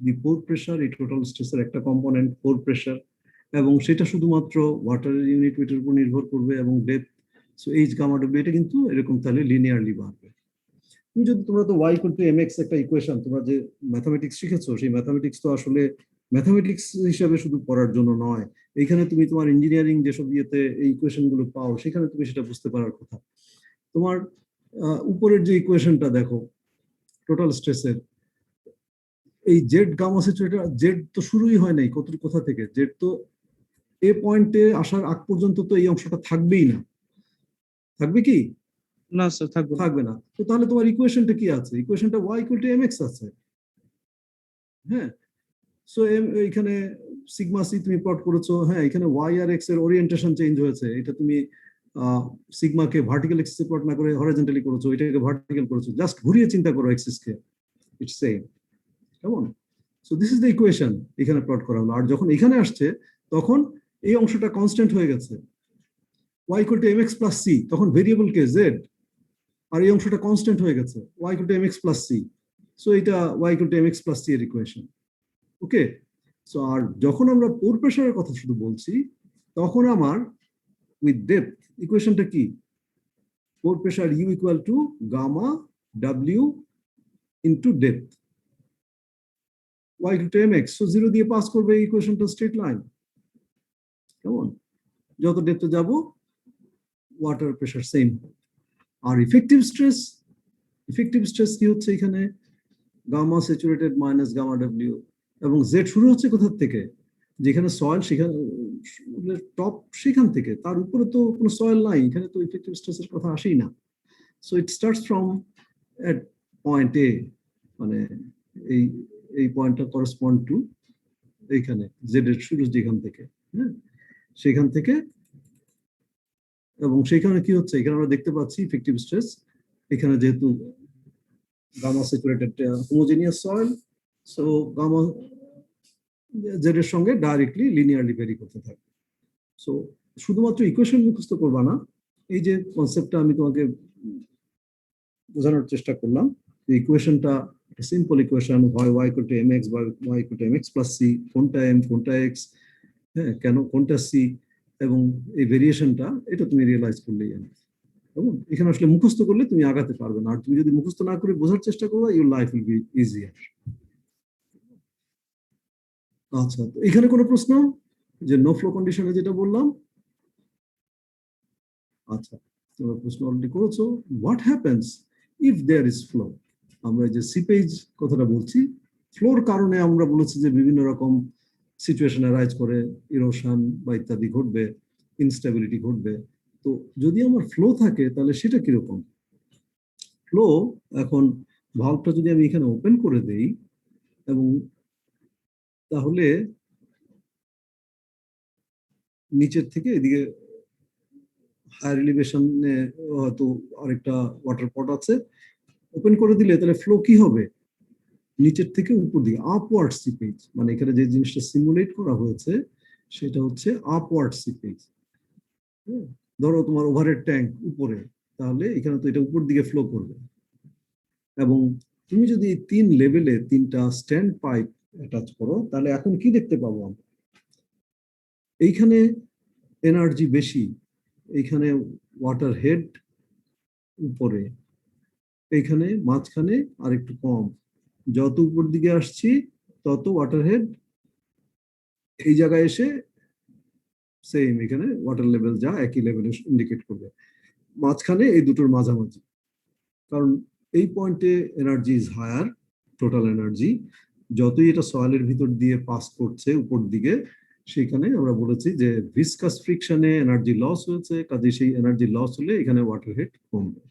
the poor pressure? এই টোটাল স্ট্রেসের একটা কম্পোনেন্ট পোর প্রেসার, এবং সেটা শুধুমাত্র ওয়াটারের ইউনিট ওয়েটের উপর নির্ভর করবে, এবং ডেপথ। সো এইচ গামা ডব্লিউ এটা কিন্তু এরকম তাহলে লিনিয়ারলি বাড়বে। তুমি যদি, তোমরা তো y ইকুয়াল টু mx একটা ইকুয়েশন, তোমরা যে ম্যাথমেটিক্স শিখেছো, সেই ম্যাথমেটিক্স তো আসলে ম্যাথমেটিক্স হিসাবে শুধু পড়ার জন্য নয়। এইখানে তুমি তোমার ইঞ্জিনিয়ারিং যেসব ইয়েতে এই ইকুয়েশন গুলো পাও, সেখানে তুমি সেটা বুঝতে পারার কথা। তোমার উপরের যে ইকুয়েশনটা দেখো টোটাল স্ট্রেসের, এই জেড গামা স্যাচুরেটেড, জেড তো শুরুই হয় নাই, কোথা থেকে, জেড তো এ পয়েন্টে আসার আগ পর্যন্ত তো এই অংশটা থাকবেই না, থাকবে কি? না স্যার, থাকবে না। থাকবে না। তো তাহলে তোমার ইকুয়েশনটা কি আছে? ইকুয়েশনটা y ইকুয়াল টু mx আছে। হ্যাঁ, সো এখানে সিগমা সি তুমি প্লট করেছো, হ্যাঁ, এখানে y আর x এর ওরিয়েন্টেশন চেঞ্জ হয়েছে, এটা তুমি সিগমাকে ভার্টিক্যাল এক্সিসে প্লট না করে হরিজন্টালি করেছো, এটাকে ভার্টিক্যাল করেছো, জাস্ট ঘুরিয়ে চিন্তা করো এক্সিস কে, ইটস সেম, কেমন। So this is the equation, এখানে প্লট করা হলো। আর যখন এখানে আসছে, তখন এই অংশটা কনস্ট্যান্ট হয়ে গেছে, y equal to mx plus c, তখন ভেরিয়েবল কে z, আর এই অংশটা কনস্ট্যান্ট হয়ে গেছে, y equal to mx plus c। So এটা y equal to mx plus c এর ইকুয়েশন। ওকে, সো আর যখন আমরা পোর প্রেসারের কথা শুধু বলছি, তখন আমার উইথ ডেপথ ইকুয়েশনটা কি? Pore pressure u equal to gamma w into depth, y equal to mx। So 0 দিয়ে পাস করবে এই ইকুয়েশনটা, স্ট্রেট লাইন, কেমন। যত ডেপথে যাব ওয়াটার প্রেসার সেম। আর ইফেক্টিভ স্ট্রেস কি হচ্ছে এখানে? গামা স্যাচুরেটেড মাইনাস গামা ডব্লিউ, এবং জেড শুরু হচ্ছে কোথা থেকে? যেখানে সয়েল, সেখানে টপ, সেখান থেকে, তার উপরে তো কোনো সয়েল নাই, এখানে তো ইফেক্টিভ স্ট্রেসের কথা আসেই না। So it starts from at point A, মানে এই পয়েন্টটা করেসপন্ড টু এইখানে জেড এর শুরু যেখান থেকে, হ্যাঁ, সেখান থেকে, এবং সেখানে কি হচ্ছে, এখানে আমরা দেখতে পাচ্ছি ইফেক্টিভ স্ট্রেস, এখানে যেহেতু gamma saturated homogeneous soil, so gamma z এর সঙ্গে ডাইরেক্টলি লিনিয়ারলি ভেরি করতে থাকে। সো শুধুমাত্র ইকুয়েশন মুখস্থ করবা না, এই যে কনসেপ্টটা আমি তোমাকে বোঝানোর চেষ্টা করলাম, এই ইকুয়েশনটা সিম্পল ইকুয়েশন, হয় y ইকুয়াল টু mx বা y equal to mx plus c, কোনটা m কোনটা x, হ্যাঁ, কেন কোনটা c, এবং এই ভেরিয়েশনটা, এটা তুমি রিয়েলাইজ করলেই হবে। এবং এখানে আসলে মুখস্থ করলে তুমি আগাতে পারবে না, আর তুমি যদি মুখস্থ না করে বোঝার চেষ্টা করো, your life will be easier. আচ্ছা, তো এখানে কোনো প্রশ্ন, যে নো ফ্লো কন্ডিশনে যেটা বললাম? আচ্ছা, তোমরা প্রশ্ন অলরেডি করেছো। What happens if there is flow? আমরা যে সিপেজ কথাটা বলছি, ফ্লোর কারণে আমরা বলেছি যে বিভিন্ন রকম সিচুয়েশন অ্যারাইজ করে, ইরোশন বা ইত্যাদি ঘটবে, ইনস্টেবিলিটি ঘটবে। তো যদি আমার ফ্লো থাকে, তাহলে সেটা কিরকম? ফ্লো এখন ভালভটা যদি আমি এখানে ওপেন করে দেই এবং তাহলে নিচের থেকে এদিকে হায়ার এলিভেশনে হয়তো আরেকটা ওয়াটার পট আছে, ওপেন করে দিলে তাহলে ফ্লো কি হবে, নিচের থেকে উপর দিকে আপওয়ার্ড সিপেজ, মানে এখানে যে জিনিসটা সিমুলেট করা হয়েছে সেটা হচ্ছে আপওয়ার্ড সিপেজ। ধরো তোমার ওভারহেড ট্যাঙ্ক উপরে, তাহলে এখানে তো এটা উপর দিকে ফ্লো করবে। এবং তুমি যদি 3 লেভেলে 3টা স্ট্যান্ড পাইপ অ্যাটাচ করো, তাহলে এখন কি দেখতে পাবো আমরা, এইখানে এনার্জি বেশি, এইখানে ওয়াটার হেড উপরে, এইখানে মাঝখানে আর একটু কম। যত উপর দিকে আসছি তত ওয়াটার হেড এই জায়গায় এসে সেম, এখানে ওয়াটার লেভেল যা একই লেভেলে ইন্ডিকেট করবে। মাঝখানে এই দুটোর মাঝামাঝি, কারণ এই পয়েন্টে energy is higher, total energy. যতই এটা সয়েলের ভিতর দিয়ে পাস করছে উপর দিকে, সেখানে আমরা বলেছি যে ভিসকাস ফ্রিকশনে এনার্জি লস হয়েছে, কাজে সেই এনার্জি লস হলে এখানে ওয়াটার হেড কমবে।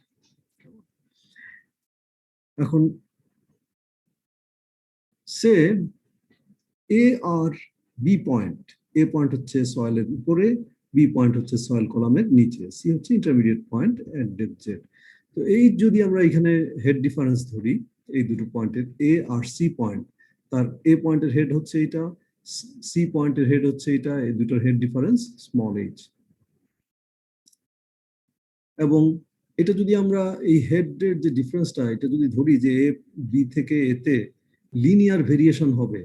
এখন সে এ আর বি পয়েন্ট, এ পয়েন্ট হচ্ছে সয়েলের উপরে, বি পয়েন্ট হচ্ছে সয়েল কলামের নিচে, সি হচ্ছে ইন্টারমিডিয়েট পয়েন্ট এট ডেপথ জেড। তো এই যদি আমরা এখানে হেড ডিফারেন্স ধরি, এই দুটো পয়েন্টের এ আর সি পয়েন্ট, তার এ পয়েন্টের হেড হচ্ছে এটা, সি পয়েন্টের হেড হচ্ছে এটা, এই দুটোর হেড ডিফারেন্স স্মল এইচ। এবং এটা যদি আমরা এই হেডের যে ডিফারেন্সটা, এটা যদি ধরি যে এ বি থেকে এতে লিনিয়ার ভেরিয়েশন হবে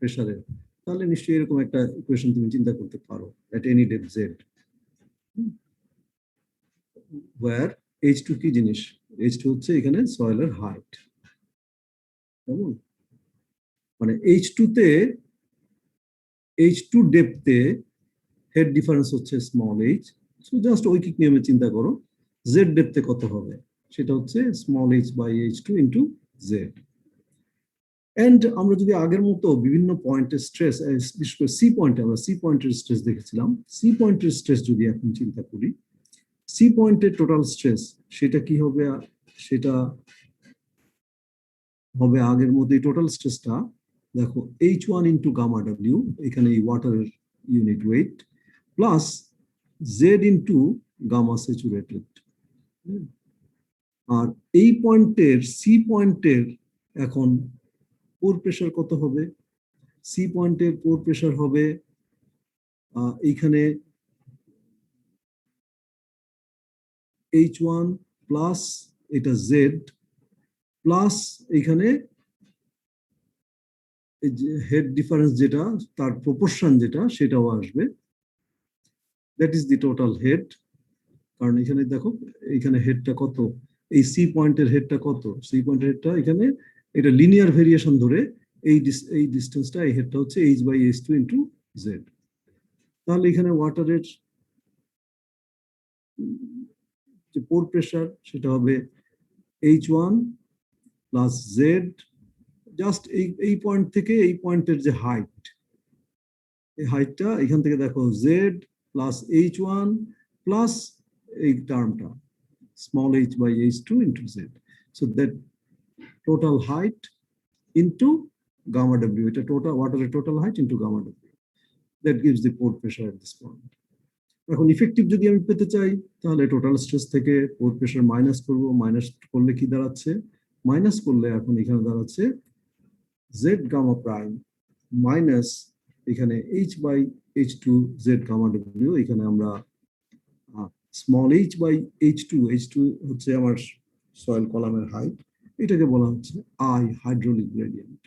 প্রেসারের, তাহলে নিশ্চয়ই এরকম একটা ইকুয়েশন তুমি চিন্তা করতে পারো at any depth Z, where H2 কি জিনিস, H2 হচ্ছে এখানে সয়েলের হাইট, কেমন, মানে H2 তে, H2 ডেপথে হেড ডিফারেন্স হচ্ছে স্মল এইচ। সো জাস্ট ঐকিক নিয়মে চিন্তা করো, জেড ডেপথে কত হবে, সেটা হচ্ছে small h by H2 into z. And আমরা যদি আগের মতো বিভিন্ন পয়েন্টের স্ট্রেস, বিশেষ করে সি পয়েন্টে, আমরা সি পয়েন্টের স্ট্রেস দেখেছিলাম, সি পয়েন্টের স্ট্রেস যদি এখন চিন্তা করি, সি পয়েন্টের টোটাল স্ট্রেস সেটা কি হবে, সেটা হবে আগের মতোই টোটাল স্ট্রেসটা, দেখো H1 ইন্টু গামা ডাব্লিউ, এখানে এই ওয়াটারের unit weight, plus Z into gamma saturated. আর এই পয়েন্টের, সি পয়েন্টের এখন পোর প্রেশার কত হবে, সি পয়েন্টের পোর প্রেশার হবে এইখানে H1 প্লাস এটা জেড প্লাস এখানে হেড ডিফারেন্স যেটা, তার প্রপোর্শন যেটা, সেটাও আসবে, that is the total head. কারণ এখানে দেখো এখানে হেডটা কত, এই সি পয়েন্টের হেডটা কত, সি পয়েন্টের হেডটা এখানে এটা লিনিয়ার ভেরিয়েশন ধরে এই ডিস্টেন্সটা, এই হেডটা হচ্ছে H by H2 into Z. তাহলে এখানে ওয়াটারের যে পোর প্রেশার সেটা হবে H1 প্লাস জেড, জাস্ট এই পয়েন্ট থেকে এই পয়েন্টের যে হাইট, এই হাইটটা এখান থেকে দেখো জেড প্লাস H1 প্লাস এই টার্মটা small h by H2 into z. So that total height into gamma W, এটা total water total height into gamma W. That gives the pore pressure at this point. এখন effective যদি আমি পেতে চাই, তাহলে total stress থেকে pore pressure minus করব, minus করলে কি দাঁড়াচ্ছে, মাইনাস করলে এখন এখানে দাঁড়াচ্ছে জেড গামা প্রাইম মাইনাস এখানে H by H2 Z gamma W, এখানে আমরা small h by H2, H2 হচ্ছে আমার সয়েল কলামের হাইট, এটাকে বলা হচ্ছে I, hydraulic gradient.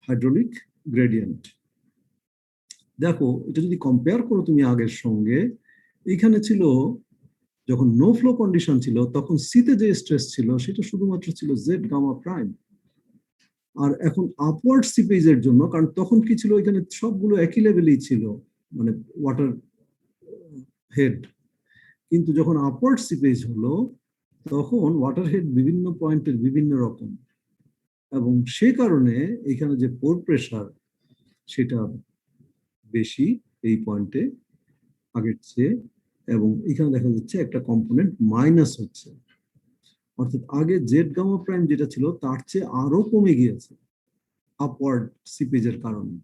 Hydraulic gradient দেখো, এটা যদি কম্পেয়ার করো তুমি আগের সঙ্গে, এখানে ছিল যখন নো ফ্লো কন্ডিশন ছিল, তখন সিতে যে স্ট্রেস ছিল সেটা শুধুমাত্র ছিল জেড গামা প্রাইম। আর এখন আপওয়ার্ড সিপেজের জন্য, কারণ তখন কি ছিল, এখানে সবগুলো একই লেভেলেই ছিল, মানে ওয়াটার হেড, কিন্তু যখন আপওয়ার্ড সিপেজ হলো তখন ওয়াটার হেড বিভিন্ন পয়েন্টের বিভিন্ন রকম, এবং সে কারণে এখানে যে পোর প্রেশার সেটা বেশি এই পয়েন্টে আগের চেয়ে, এবং এখানে দেখা যাচ্ছে একটা কম্পোনেন্ট মাইনাস হচ্ছে, অর্থাৎ আগে জেড গামা প্রাইম যেটা ছিল তার চেয়ে আরো কমে গিয়েছে আপওয়ার্ড সিপেজের কারণে।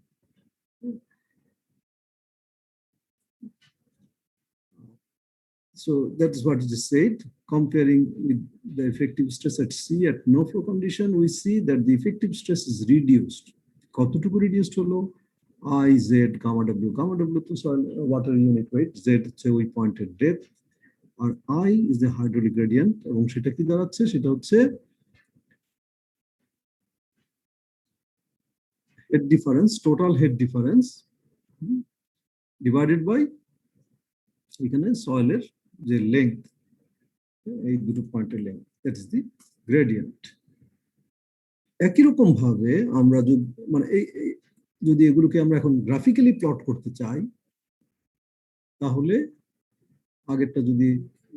So that is what it is said. Comparing with the effective stress at sea at no flow condition, we see that the effective stress is reduced. কতটুকু reduced হলো? I, Z, gamma W. Gamma W তো soil water unit weight, Z হচ্ছে ওই পয়েন্টের depth, আর I is the hydraulic gradient, এবং সেটা কি দাঁড়াচ্ছে? সেটা হচ্ছে head difference, total head difference divided by এখানে সয়েলের যে লেংথ, এই দুটো পয়েন্টের length, that is the gradient. একই রকম ভাবে আমরা যদি এগুলোকে আমরা এখন গ্রাফিক্যালি প্লট করতে চাই, তাহলে আগেরটা যদি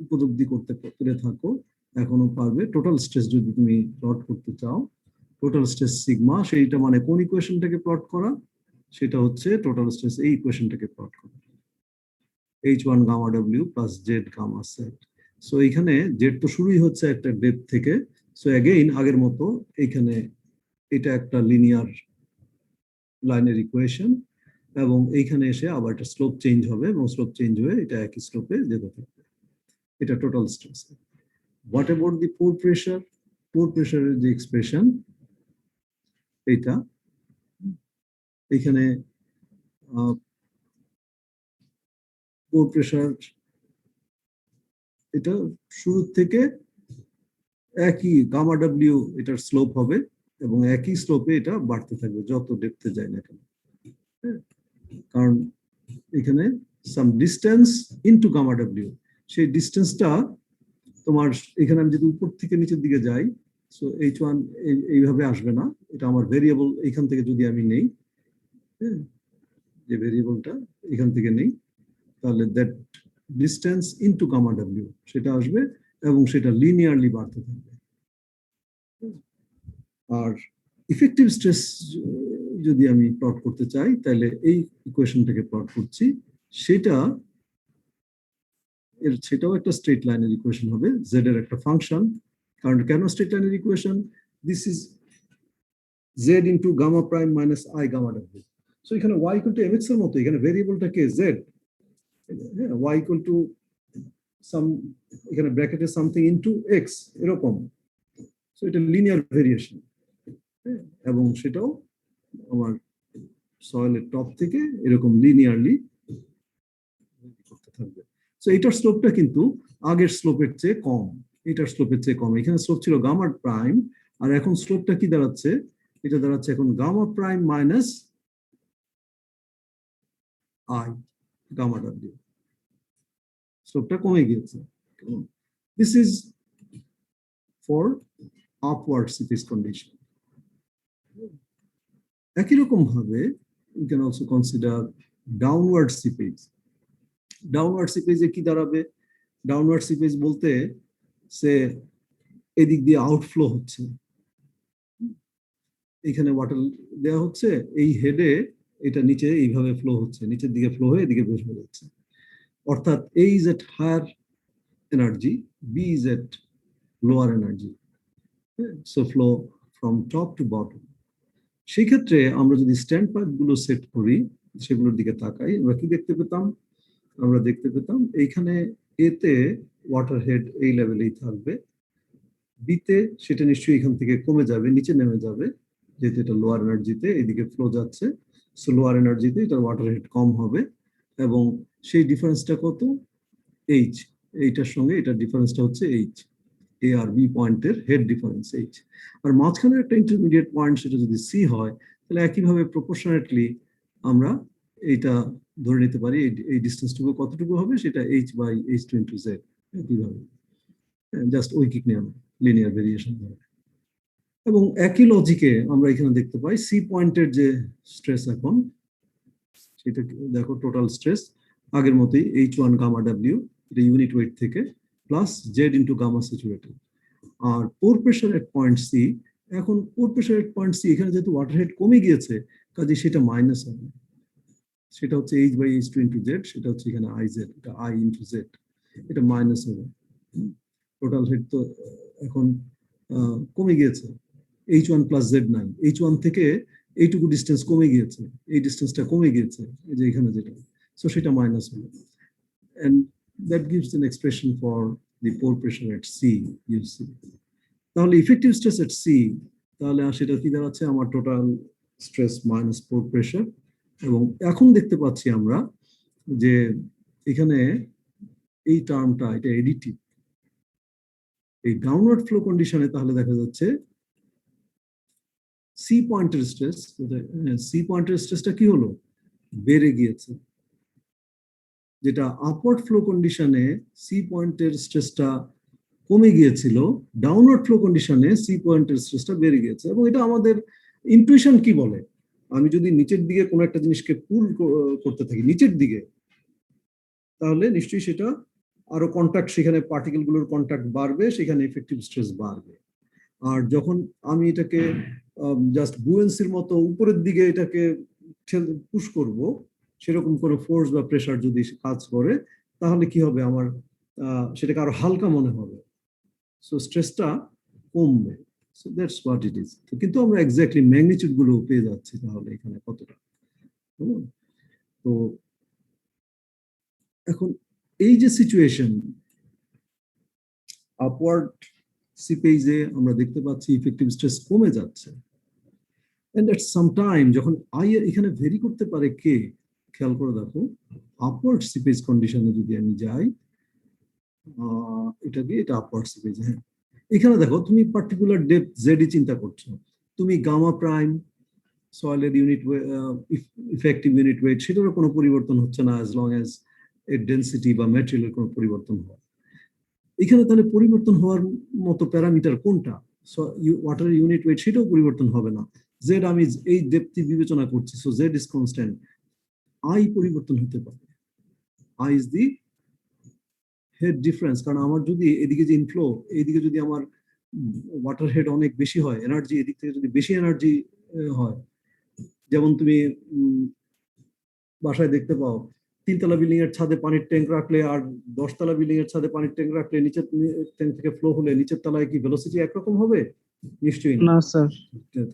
উপলব্ধি করতে পেরে থাকো এখনো পারবে। টোটাল স্ট্রেস যদি তুমি প্লট করতে চাও, টোটাল স্ট্রেস সিগমা, সেইটা মানে কোন ইকুয়েশনটাকে প্লট করা? সেটা হচ্ছে টোটাল স্ট্রেস এই ইকুয়েশনটাকে প্লট করা, H1 gamma W plus Z gamma Z. So এখানে জেড তো শুরুই হচ্ছে একটা ডেপথ থেকে। সো অ্যাগেইন আগের মতো এখানে এটা একটা লিনিয়ার লাইনের ইকুয়েশন, এবং এইখানে এসে আবার একটা স্লোপ চেঞ্জ হবে, এবং স্লোপ চেঞ্জ হয়ে এটা একই স্লোপে যেতে থাকবে। এটা total stress. What about the pore pressure? Pore প্রেশারের যে এক্সপ্রেশন এইটা, এখানে পোর প্রেশার এটা শুরু থেকে একই গামা ডাব্লিউ এটার স্লোপ হবে, এবং একই স্লোপে এটা বাড়তে থাকবে যত ডেপথে যায় না কেন। কারণ এখানে some distance into gamma W, সেই ডিস্টেন্সটা তোমার এখানে আমি যদি উপর থেকে নিচের দিকে যাই, সো H1 এইভাবে আসবে না, এটা আমার ভেরিয়েবল এখান থেকে যদি আমি নেই, যে ভেরিয়েবলটা এখান থেকে নেই, তাহলে that distance into gamma W সেটা আসবে, এবং সেটা লিনিয়ারলি বাড়তে থাকবে। আর ইফেক্টিভ স্ট্রেস যদি আমি প্লট করতে চাই, তাহলে এই ইকুয়েশনটাকে প্লট করছি, সেটাও একটা স্ট্রেট লাইনের ইকুয়েশন হবে, জেড এর একটা ফাংশন। কারণ কেন স্ট্রেট লাইনের equation? This is Z into gamma prime minus I gamma W. So এখানে ওয়াই ইকুয়াল টু এমএক্স এর মতো, এখানে ভেরিয়েবলটা কে? Z. Y equal to some, এখানে ব্র্যাকেটে সামথিং ইনটু এক্স, এরকম। সো এটা লিনিয়ার ভেরিয়েশন, এবং সেটাও আমার সয়েলের টপ থেকে এরকম লিনিয়ারলি করতে থাকবে। সো এটার স্লোপটা কিন্তু আগের স্লোপের চেয়ে কম, এটার স্লোপের চেয়ে কম। এখানে স্লোপ ছিল গামা প্রাইম, আর এখন স্লোপটা কি দাঁড়াচ্ছে? এটা দাঁড়াচ্ছে এখন gamma prime minus I gamma W, স্লোপটা কমে গিয়েছে। This is for upward seepage condition. একই রকম ভাবে you can also consider downward seepage. Downward সিপেজে কি দাঁড়াবে? ডাউনওয়ার্ড সিপেজ বলতে সে এদিক দিয়ে আউটফ্লো হচ্ছে, এখানে ওয়াটার দেওয়া হচ্ছে, এই হেডে এটা নিচে এইভাবে ফ্লো হচ্ছে, নিচের দিকে ফ্লো হয়ে এদিকে বসে যাচ্ছে। অর্থাৎ A is at higher energy, B is at lower energy, so flow from top to bottom. সেই ক্ষেত্রে আমরা যদি স্ট্যান্ড পার্ট গুলো সেট করি, সেগুলোর দিকে তাকাই, আমরা কি দেখতে পেতাম? আমরা দেখতে পেতাম এইখানে এতে ওয়াটার হেড এই লেভেলেই থাকবে, বিতে সেটা নিশ্চয়ই এখান থেকে কমে যাবে, নিচে নেমে যাবে, যেহেতু এটা লোয়ার এনার্জিতে এইদিকে ফ্লো যাচ্ছে। সো লোয়ার এনার্জিতে এটার ওয়াটার হেড কম হবে, এবং সেই ডিফারেন্সটা কত? এইচ। এইটার সঙ্গে এটার ডিফারেন্সটা হচ্ছে এইচ, এ আর বি পয়েন্টের হেড ডিফারেন্স এইচ। আর মাঝখানে একটা ইন্টারমিডিয়েট পয়েন্ট, সেটা যদি সি হয়, তাহলে একইভাবে প্রপোর্শনেটলি আমরা এইটা ধরে নিতে পারি এই ডিস্টেন্সটুকু কতটুকু হবে, সেটা H by H two into Z. একইভাবে জাস্ট ঐকিক নিয়ম, লিনিয়ার ভেরিয়েশন। এবং একই লজিকে আমরা এখানে দেখতে পাই সি পয়েন্টের যে স্ট্রেস, এখন সেটা দেখো টোটাল স্ট্রেস আগের মতোই H1 গামা ডাব্লিউ, এটা ইউনিট ওয়েট থেকে, plus Z into gamma saturated. আর pore pressure at point C, এখন pore pressure at point C, এখানে যেহেতু ওয়াটার হেড কমে গিয়েছে, কাজে সেটা মাইনাস হবে, সেটা হচ্ছে H by H two into Z, সেটা হচ্ছে এখানে আই জেড, এটা আই ইন্টু জেড, এটা মাইনাস হবে। টোটাল হেড তো এখন কমে গিয়েছে, H1 প্লাস জেড নাই, H1 থেকে এইটুকু ডিস্টেন্স কমে গিয়েছে, এই ডিস্টেন্সটা কমে গিয়েছে, এই যে এখানে যেটা, সো সেটা মাইনাস হলো, and that gives an expression for the pore pressure at C, you see. তাহলে ইফেক্টিভ স্ট্রেস এট সি, তাহলে সেটা কি দাঁড়াচ্ছে, আমার টোটাল স্ট্রেস মাইনাস পোর প্রেশার। এবং এখন দেখতে পাচ্ছি আমরা যে এখানে এই টার্মটা এটা এডিটিভ, এই ডাউনওয়ার্ড ফ্লো কন্ডিশনে তাহলে দেখা যাচ্ছে সি পয়েন্টের স্ট্রেস, সি পয়েন্টের স্ট্রেসটা কি হলো, বেড়ে গিয়েছে, যেটা আপওয়ার্ড ফ্লো কন্ডিশনে সি পয়েন্টের স্ট্রেসটা কমে গিয়েছিল, ডাউনওয়ার্ড ফ্লো কন্ডিশনে সি পয়েন্টের স্ট্রেসটা বেড়ে গিয়েছে। এবং এটা আমাদের ইনটুইশন কি বলে, আমি যদি নিচের দিকে কোনো একটা জিনিসকে পুল করতে থাকি নিচের দিকে, তাহলে নিশ্চয়ই সেটা আরো কন্ট্যাক্ট, সেখানে পার্টিকেল গুলোর কন্ট্যাক্ট বাড়বে, সেখানে ইফেক্টিভ স্ট্রেস বাড়বে। আর যখন আমি এটাকে জাস্ট বুয়েন্সির মতো উপরের দিকে এটাকে পুশ করব, সেরকম কোনো ফোর্স বা প্রেসার যদি কাজ করে, তাহলে কি হবে, আমার সেটাকে আরো হালকা মনে হবে, সো স্ট্রেসটা কমবে। So that's what it is. কিন্তু আমরা এক্স্যাক্টলি ম্যাগনিটিউড গুলো পেয়ে যাচ্ছি তাহলে এখানে কতটা। তো এখন এই যে সিচুয়েশন, আপওয়ার্ড সিপেজে আমরা দেখতে পাচ্ছি ইফেক্টিভ স্ট্রেস কমে যাচ্ছে, এন্ড এট সাম টাইম যখন আই এখানে ভেরি করতে পারে কে, খেয়াল করে দেখো, আপওয়ার্ড সিপেজ কন্ডিশনে যদি আমি যাই, এটা আপওয়ার্ড সিপেজ, হ্যাঁ, এখানে দেখো তুমি পার্টিকুলার ডেপথ জেডি চিন্তা করছো, তুমি গামা প্রাইম সয়েলের ইউনিট ইফেক্টিভ ইউনিট ওয়েট সেটারও কোনো পরিবর্তন হচ্ছে না, অ্যাজ লং অ্যাজ এর ডেন্সিটি বা ম্যাটেরিয়ালের কোনো পরিবর্তন হয়। এখানে তাহলে পরিবর্তন হওয়ার মতো প্যারামিটার কোনটা, ওয়াটার ইউনিট ওয়েট সেটাও পরিবর্তন হবে না, জেড আমি এই ডেপথই বিবেচনা করছি, so Z is constant, I পরিবর্তন হতে পারে, I is the head difference, কারণ আমার যদি এদিকে যে ইনফ্লো, এইদিকে যদি আমার ওয়াটার হেড অনেক বেশি হয়, এনার্জি এদিক থেকে যদি বেশি এনার্জি হয়, যেমন তুমি বাসায় দেখতে পাও 3তলা বিল্ডিং এর ছাদে পানির ট্যাঙ্ক রাখলে আর 10তলা বিল্ডিং এর ছাদে পানির ট্যাঙ্ক রাখলে নিচের ট্যাঙ্ক থেকে ফ্লো হলে নিচের তলায় কি ভেলোসিটি একরকম হবে? নিশ্চয়ই না। না স্যার।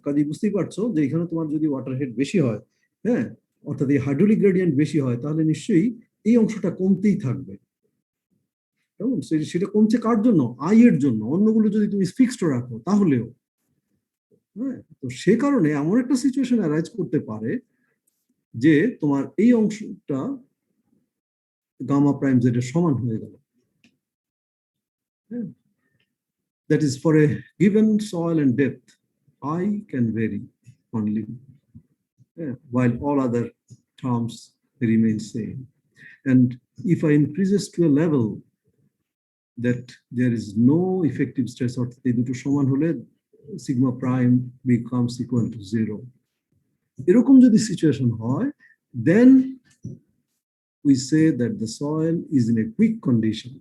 কাজে বুঝতেই পারছো যে এখানে তোমার যদি ওয়াটার হেড বেশি হয়, হ্যাঁ, অর্থাৎ এই হাইড্রোলিক গ্রেডিয়েন্ট বেশি হয়, তাহলে নিশ্চয়ই এই অংশটা কমতেই থাকবে। কেমন, সেটা কমছে কার জন্য, আই এর জন্য, অন্যগুলো যদি তুমি ফিক্সড রাখো তাহলেও, হ্যাঁ। তো সে কারণে এমন একটা সিচুয়েশন অ্যারাইজ করতে পারে যে তোমার এই অংশটা গামা প্রাইম জেড এর সমান হয়ে গেল, that is for a given soil and depth I can vary only, while all other terms remain same. And if I increases to a level that there is no effective stress, or এই দুটো সমান হলে sigma prime becomes equal to 0, এরকম যদি situation হয়, then we say that the soil is in a weak condition,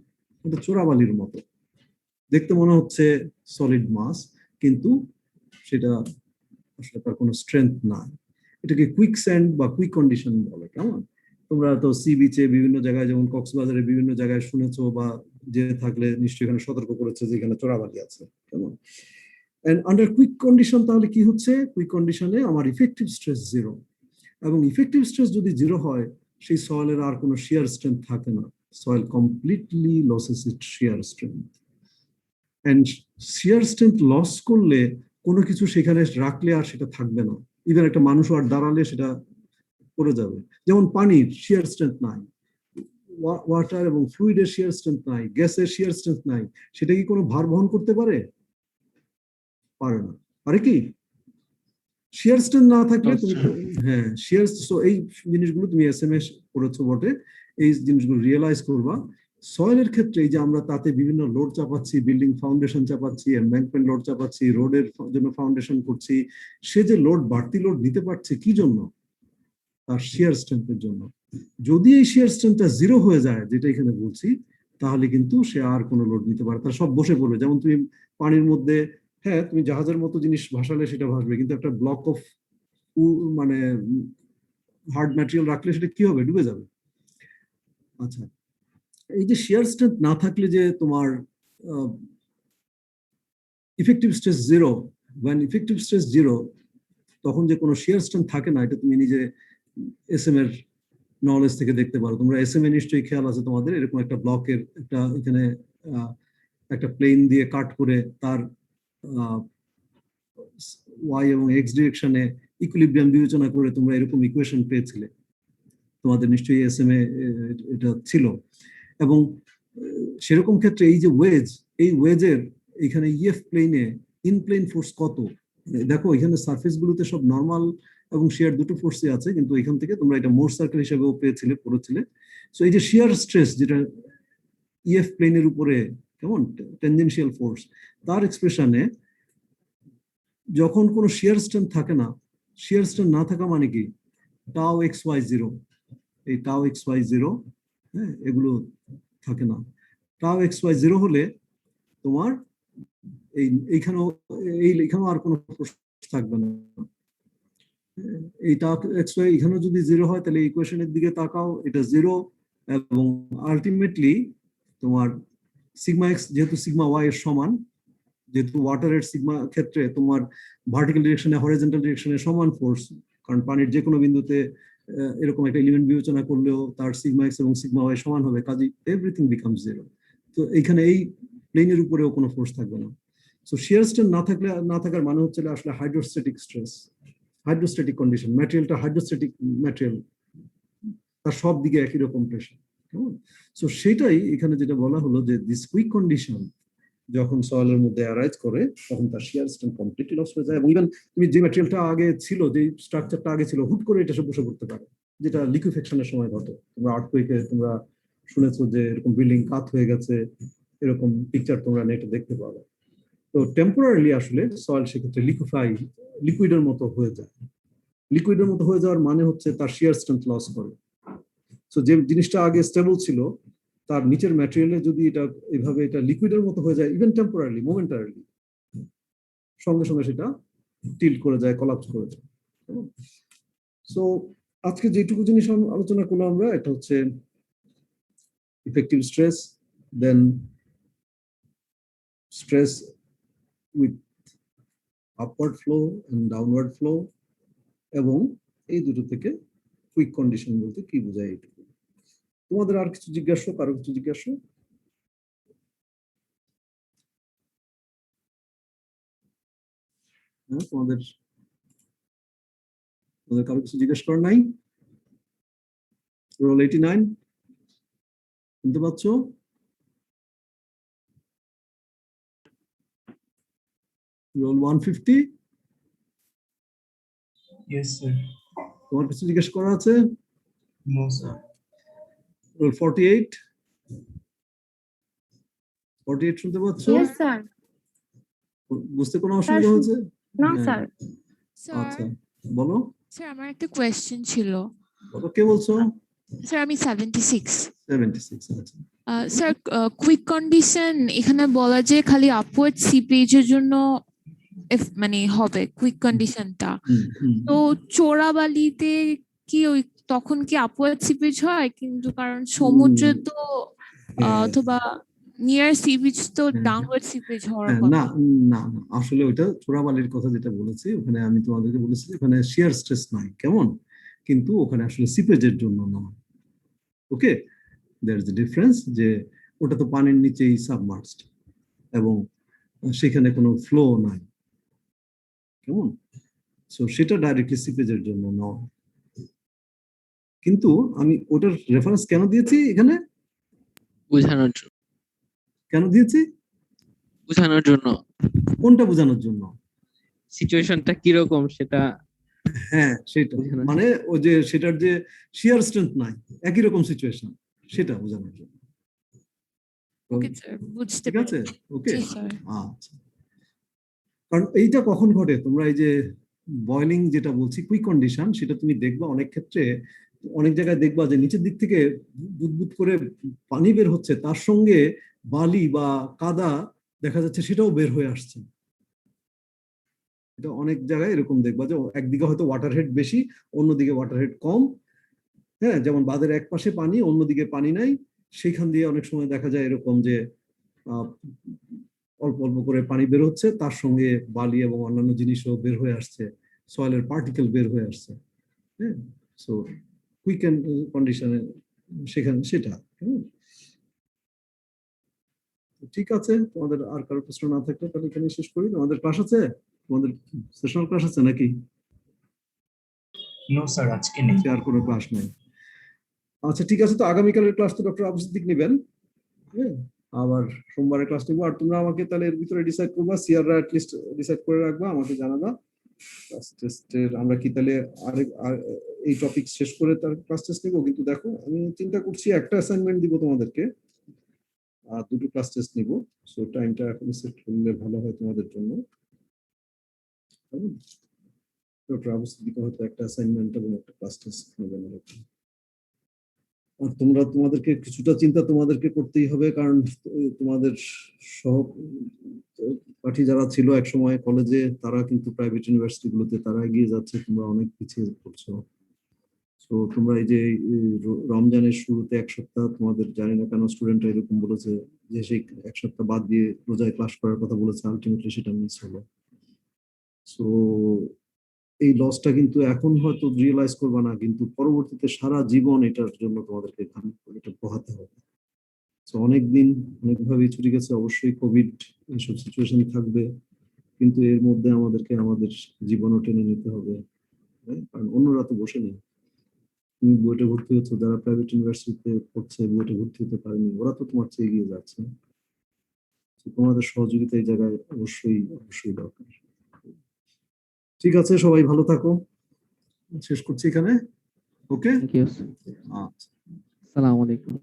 এটা চোরাবালির মতো দেখতে মনে হচ্ছে, সলিড মাস, কিন্তু সেটা আসলে তার কোনো স্ট্রেংথ নাই, এটাকে কুইক স্যান্ড বা কুইক কন্ডিশন বলে। কেমন, তোমরা তো সি বিচে বিভিন্ন জায়গায়, যেমন কক্সবাজারে বিভিন্ন জায়গায় শুনেছো বা যে থাকলে নিশ্চয়ই এখানে সতর্ক করেছে যে এখানে চোরাবালি আছে। কেমন, এন্ড আন্ডার কুইক কন্ডিশন তাহলে কি হচ্ছে, কুইক কন্ডিশনে আমার ইফেক্টিভ স্ট্রেস 0, এবং ইফেক্টিভ স্ট্রেস যদি 0 হয়, সেই সয়েলের আর কোনো শিয়ার স্ট্রেংথ থাকে না, soil completely loses its shear strength. And shear strength loss করলে কোনো কিছু সেখানে রাখলে আর সেটা থাকবে না, ইভেন একটা মানুষ আর দাঁড়ালে সেটা পড়ে যাবে। যেমন পানির শিয়ার স্ট্রেংথ নাই, ওয়াটার এবং ফ্লুইডের শিয়ার স্ট্রেংথ নাই, গ্যাসের শিয়ার স্ট্রেংথ নাই, সেটা কি কোনো ভার বহন করতে পারে? পারে না। পারে কি? শিয়ার স্ট্রেংথ না থাকলে তুমি, হ্যাঁ, শিয়ার, সো এই জিনিসগুলো তুমি এসএমএস করেছো বটে, এই জিনিসগুলো রিয়েলাইজ করবা। সয়েলের ক্ষেত্রে এই যে আমরা তাতে বিভিন্ন লোড চাপাচ্ছি, বিল্ডিং ফাউন্ডেশন চাপাচ্ছি, এমব্যাঙ্কমেন্ট লোড চাপাচ্ছি, রোডের জন্য ফাউন্ডেশন করছি, সে যে লোড, বাড়তি লোড নিতে পারছে কি জন্য? তার শিয়ার স্ট্রেংথের জন্য। যদি এই শিয়ার স্ট্রেংথটা 0 হয়ে যায়, যেটা এখানে বলছি, তাহলে কিন্তু সে আর কোনো লোড নিতে পারে, তার সব বসে পড়বে। যেমন তুমি পানির মধ্যে, হ্যাঁ, তুমি জাহাজের মতো জিনিস ভাসালে সেটা ভাসবে, কিন্তু একটা ব্লক অফ মানে হার্ড ম্যাটেরিয়াল রাখলে সেটা কি হবে? ডুবে যাবে। আচ্ছা, এই যে শিয়ার স্ট্রেংথ না থাকলে যে তোমার effective stress zero, when effective stress zero, তখন যে কোনো শিয়ার স্ট্রেন্থ থাকে না, এটা তুমি নিজে এসএম এর নলেজ থেকে দেখতে পারো। তোমরা এসএম এ নিশ্চয়ই খেয়াল আছে তোমাদের, এরকম একটা ব্লকের একটা এখানে একটা প্লেন দিয়ে কাট করে তার ওয়াই এবং এক্স ডিরেকশনে ইকুইলিব্রিয়াম বিবেচনা করে তোমরা এরকম ইকুয়েশন পেয়েছিলে, তোমাদের নিশ্চয়ই এসএম এ এটা ছিল। এবং সেরকম ক্ষেত্রে এই যে ওয়েজ, এই ওয়েজের এখানে ইএফ প্লেনে ইন প্লেন ফোর্স কত, দেখো এখানে সারফেস গুলোতে সব নর্মাল এবং শিয়ার দুটো ফোর্সই আছে, কিন্তু এখান থেকে তোমরা এটা মোর সার্কেল হিসেবেও পেয়েছিলে, পড়েছিলে। সো এই যে শিয়ার স্ট্রেস যেটা ইএফ প্লেনের উপরে কেমন টেনজেনশিয়াল ফোর্স, তার এক্সপ্রেশনে যখন কোনো শিয়ার স্ট্রেন্থ থাকে না, শিয়ার স্ট্রেন্থ না থাকা মানে কি, টাও এক্স ওয়াই জিরো, এই টাও এক্স ওয়াই জিরো, হ্যাঁ, এগুলো থাকে না। টাও এক্স ওয়াই জিরো হলে তোমার এইখানেও আর কোনো ফোর্স থাকবে না। এই টাও এক্স ওয়াই এখানেও যদি জিরো হয়, তাহলে ইকুয়েশনের দিকে তাকাও, এটা জিরো, এবং আলটিমেটলি তোমার সিগমা এক্স যেহেতু সিগমা ওয়াই এর সমান, যেহেতু ওয়াটারের সিগমা ক্ষেত্রে তোমার ভার্টিক্যাল ডিরেকশনে হরিজন্টাল ডিরেকশনে সমান ফোর্স, কারণ পানির যে কোনো বিন্দুতে এরকম একটা এলিমেন্ট বিবেচনা করলেও তার সিগমা এক্স এবং সিগমা ওয়াই সমান হবে, কাজে এভরিথিং বিকামস জিরো। তো এইখানে এই প্লেনের উপরেও কোনো ফোর্স থাকবে না। সো শিয়ার স্ট্রেস না থাকার মানে হচ্ছে আসলে হাইড্রোস্ট্যাটিক স্ট্রেস, হাইড্রোস্ট্যাটিক কন্ডিশন, ম্যাটেরিয়ালটা হাইড্রোস্ট্যাটিক ম্যাটেরিয়াল, তার সব দিকে একই রকম প্রেশার। সো সেটাই এখানে যেটা বলা হলো যে দিস কুইক কন্ডিশন যখন সয়েলের মধ্যে অ্যারাইজ করে, তখন তার শিয়ার স্ট্রেন্থ কমপ্লিটলি লস হয়ে যায়। এবং ইভেন তুমি যে ম্যাটেরিয়ালটা আগে ছিল, যে স্ট্রাকচারটা আগে ছিল, হুট করে এটা সব বসে পড়তে পারে, যেটা লিকুইফেকশনের সময় ঘটে। তোমরা আর্থকুয়েকে তোমরা শুনেছো যে এরকম বিল্ডিং কাত হয়ে গেছে, এরকম পিকচার তোমরা নেটে দেখতে পাবে। তো টেম্পোরারিলি আসলে সয়েল সেক্ষেত্রে লিকুইডের মতো হয়ে যায়। লিকুইডের মতো হয়ে যাওয়ার মানে হচ্ছে তার শিয়ার স্ট্রেন্থ লস করে। সো যে জিনিসটা আগে স্টেবল ছিল, তার নিচের ম্যাটেরিয়ালে যদি এটা এভাবে এটা লিকুইডের মতো হয়ে যায়, ইভেন টেম্পোরারিলি, মোমেন্টারিলি, সঙ্গে সঙ্গে সেটা টিল্ট করে যায়, কলাপস করে যায়। সো আজকে যেটুকু জিনিস আলোচনা করলাম আমরা, এটা হচ্ছে effective stress, then stress with upward flow and downward flow, এবং এই দুটো থেকে কুইক কন্ডিশন বলতে কি বোঝায় এইটুকু। তোমাদের আর কিছু জিজ্ঞাসা, কারো কিছু জিজ্ঞাসা? তোমাদের কারো কিছু জিজ্ঞেস করার নাই? রোল 89 শুনতে পাচ্ছ? Roll 150, Yes, sir. তোমার কিছু জিজ্ঞেস করা আছে? No, sir. রোল 48 শুনতে পাচ্ছ? Yes, sir. বুঝতে কোনো অসুবিধা হয়েছে? No, হ্যাঁ। sir. আচ্ছা, স্যার বলো স্যার আমার একটা কোয়েশ্চেন ছিল। বলো, কে বলছো? স্যার আমি 76। 76, আচ্ছা। স্যার কুইক কন্ডিশন এখানে বলা যে খালি আপওয়ার্ড সিপেজের জন্য মানে হবে কুইক কন্ডিশনটা, তো চোরাবালিতে কি ওই তখন কি আপওয়ার্ড সিপেজ হয়? কিন্তু কারণ সমুদ্রে তো অথবা নিয়ার সি বিচ তো ডাউনওয়ার্ড সিপেজ হওয়ার না কথা। না না, আসলে ওইটা চোরাবালির কথা যেটা বলেছি, ওখানে আমি তোমাদেরকে বলেছি ওখানে শিয়ার স্ট্রেস নাই, কেমন, কিন্তু ওখানে আসলে সিপেজের জন্য নয়। ওকে, দেয়ার ইজ এ ডিফারেন্স, যে ওটা তো পানির নিচেই সাবমার্জড এবং সেখানে কোনো ফ্লো নাই, কেমন, সো সেটা ডাইরেক্টলি সিপেজের জন্য নয়। কিন্তু আমি ওটার রেফারেন্স কেন দিয়েছি এখানে, বোঝানোর জন্য। কেন দিয়েছি, বোঝানোর জন্য কোনটা বোঝানোর জন্য? সিচুয়েশনটা কিরকম সেটা। হ্যাঁ সেটা, বোঝানোর মানে ওই যে সেটার যে শিয়ার স্ট্রেংথ নাই, একই রকম সিচুয়েশন, সেটা বোঝানোর জন্য। ওকে স্যার, বুঝতে ঠিক আছে, পেরেছি। ওকে, জি স্যার। আচ্ছা। কারণ এইটা কখন ঘটে, তোমরা এই যে বয়লিং যেটা বলছি কুইক কন্ডিশন, সেটা তুমি দেখবা অনেক ক্ষেত্রে, অনেক জায়গায় দেখবা যে নিচের দিক থেকে বুদবুদ করে পানি বের হচ্ছে, তার সঙ্গে বালি বা কাদা দেখা যাচ্ছে সেটাও বের হয়ে আসছে। এটা অনেক জায়গায় এরকম দেখবা যে একদিকে হয়তো ওয়াটার হেড বেশি, অন্যদিকে ওয়াটার হেড কম, হ্যাঁ, যেমন বাঁধের এক পাশে পানি, অন্যদিকে পানি নাই, সেইখান দিয়ে অনেক সময় দেখা যায় এরকম যে আহ, অল্প অল্প করে পানি বের হচ্ছে, তার সঙ্গে বালি এবং অন্যান্য জিনিসও বের হয়ে আসছে, সয়েলের পার্টিকেল বের হয়ে আসছে। হ্যাঁ, সো কুইকেন্ড কন্ডিশনে সেখানে সেটা। ঠিক আছে, তোমাদের আর কারো প্রশ্ন না থাকলে তাহলে এখানে শেষ করি। তোমাদের ক্লাস আছে, তোমাদের সেশনাল ক্লাস আছে নাকি? নো স্যার, আজকে নেই। আর কোনো ক্লাস নেই? আচ্ছা ঠিক আছে, তো আগামীকালের ক্লাস তো ডক্টর আবু সিদ্দিক নেবেন। হ্যাঁ, আবার সোমবারের ক্লাস নেবো। আর তোমরা আমাকে তাহলে এর ভিতরে ডিসাইড করবা, সিআররা অ্যাটলিস্ট ডিসাইড করে রাখবা, আমাকে জানাবা ক্লাস টেস্টের আমরা কি তাহলে এই টপিক শেষ করে তার ক্লাস টেস্ট নেবো। কিন্তু দেখো আমি চিন্তা করছি একটা অ্যাসাইনমেন্ট দিব তোমাদেরকে, আর দুটো ক্লাস টেস্ট নিব। সো টাইমটা এখন সেট করলে ভালো হয় তোমাদের জন্য। ডক্টর আবু সিদ্দিক হয়তো একটা অ্যাসাইনমেন্ট এবং একটা ক্লাস টেস্ট নেবেন। আর তোমরা তোমাদেরকে কিছুটা চিন্তা তোমাদেরকে করতেই হবে, কারণ তোমাদের সহপাঠী যারা ছিল এক সময় কলেজে, তারা কিন্তু প্রাইভেট ইউনিভার্সিটি গুলোতে তারা এগিয়ে যাচ্ছে, তোমরা অনেক পিছিয়ে পড়ছো। তো তোমরা এই যে রমজানের শুরুতে এক সপ্তাহ তোমাদের, জানি না কেন স্টুডেন্টরা এরকম বলেছে যে সেই এক সপ্তাহ বাদ দিয়ে রোজায় ক্লাস করার কথা বলেছে, আলটিমেটলি সেটা মিস হলো। সো এই লসটা কিন্তু এখন হয়তো রিয়েলাইজ করবা না, কিন্তু পরবর্তীতে সারা জীবন এটার জন্য তোমাদেরকে এটা পোহাতে হবে। তো অনেকদিন অনেকভাবেই ছুটে গেছে, অবশ্যই কোভিড এইসব সিচুয়েশন থাকবে, কিন্তু এর মধ্যে আমাদেরকে আমাদের জীবনও টেনে নিতে হবে। কারণ অন্যরা তো বসে নেই। তুমি বুয়েটে ভর্তি হচ্ছ, যারা প্রাইভেট ইউনিভার্সিটিতে পড়ছে বুয়েটে ভর্তি হতে পারেনি, ওরা তো তোমার চেয়ে এগিয়ে যাচ্ছে। তোমাদের সহযোগিতা এই জায়গায় অবশ্যই অবশ্যই দরকার। ঠিক আছে, সবাই ভালো থাকো, শেষ করছি এখানে। ওকে, থ্যাংক ইউ। আচ্ছা। আসসালামু আলাইকুম।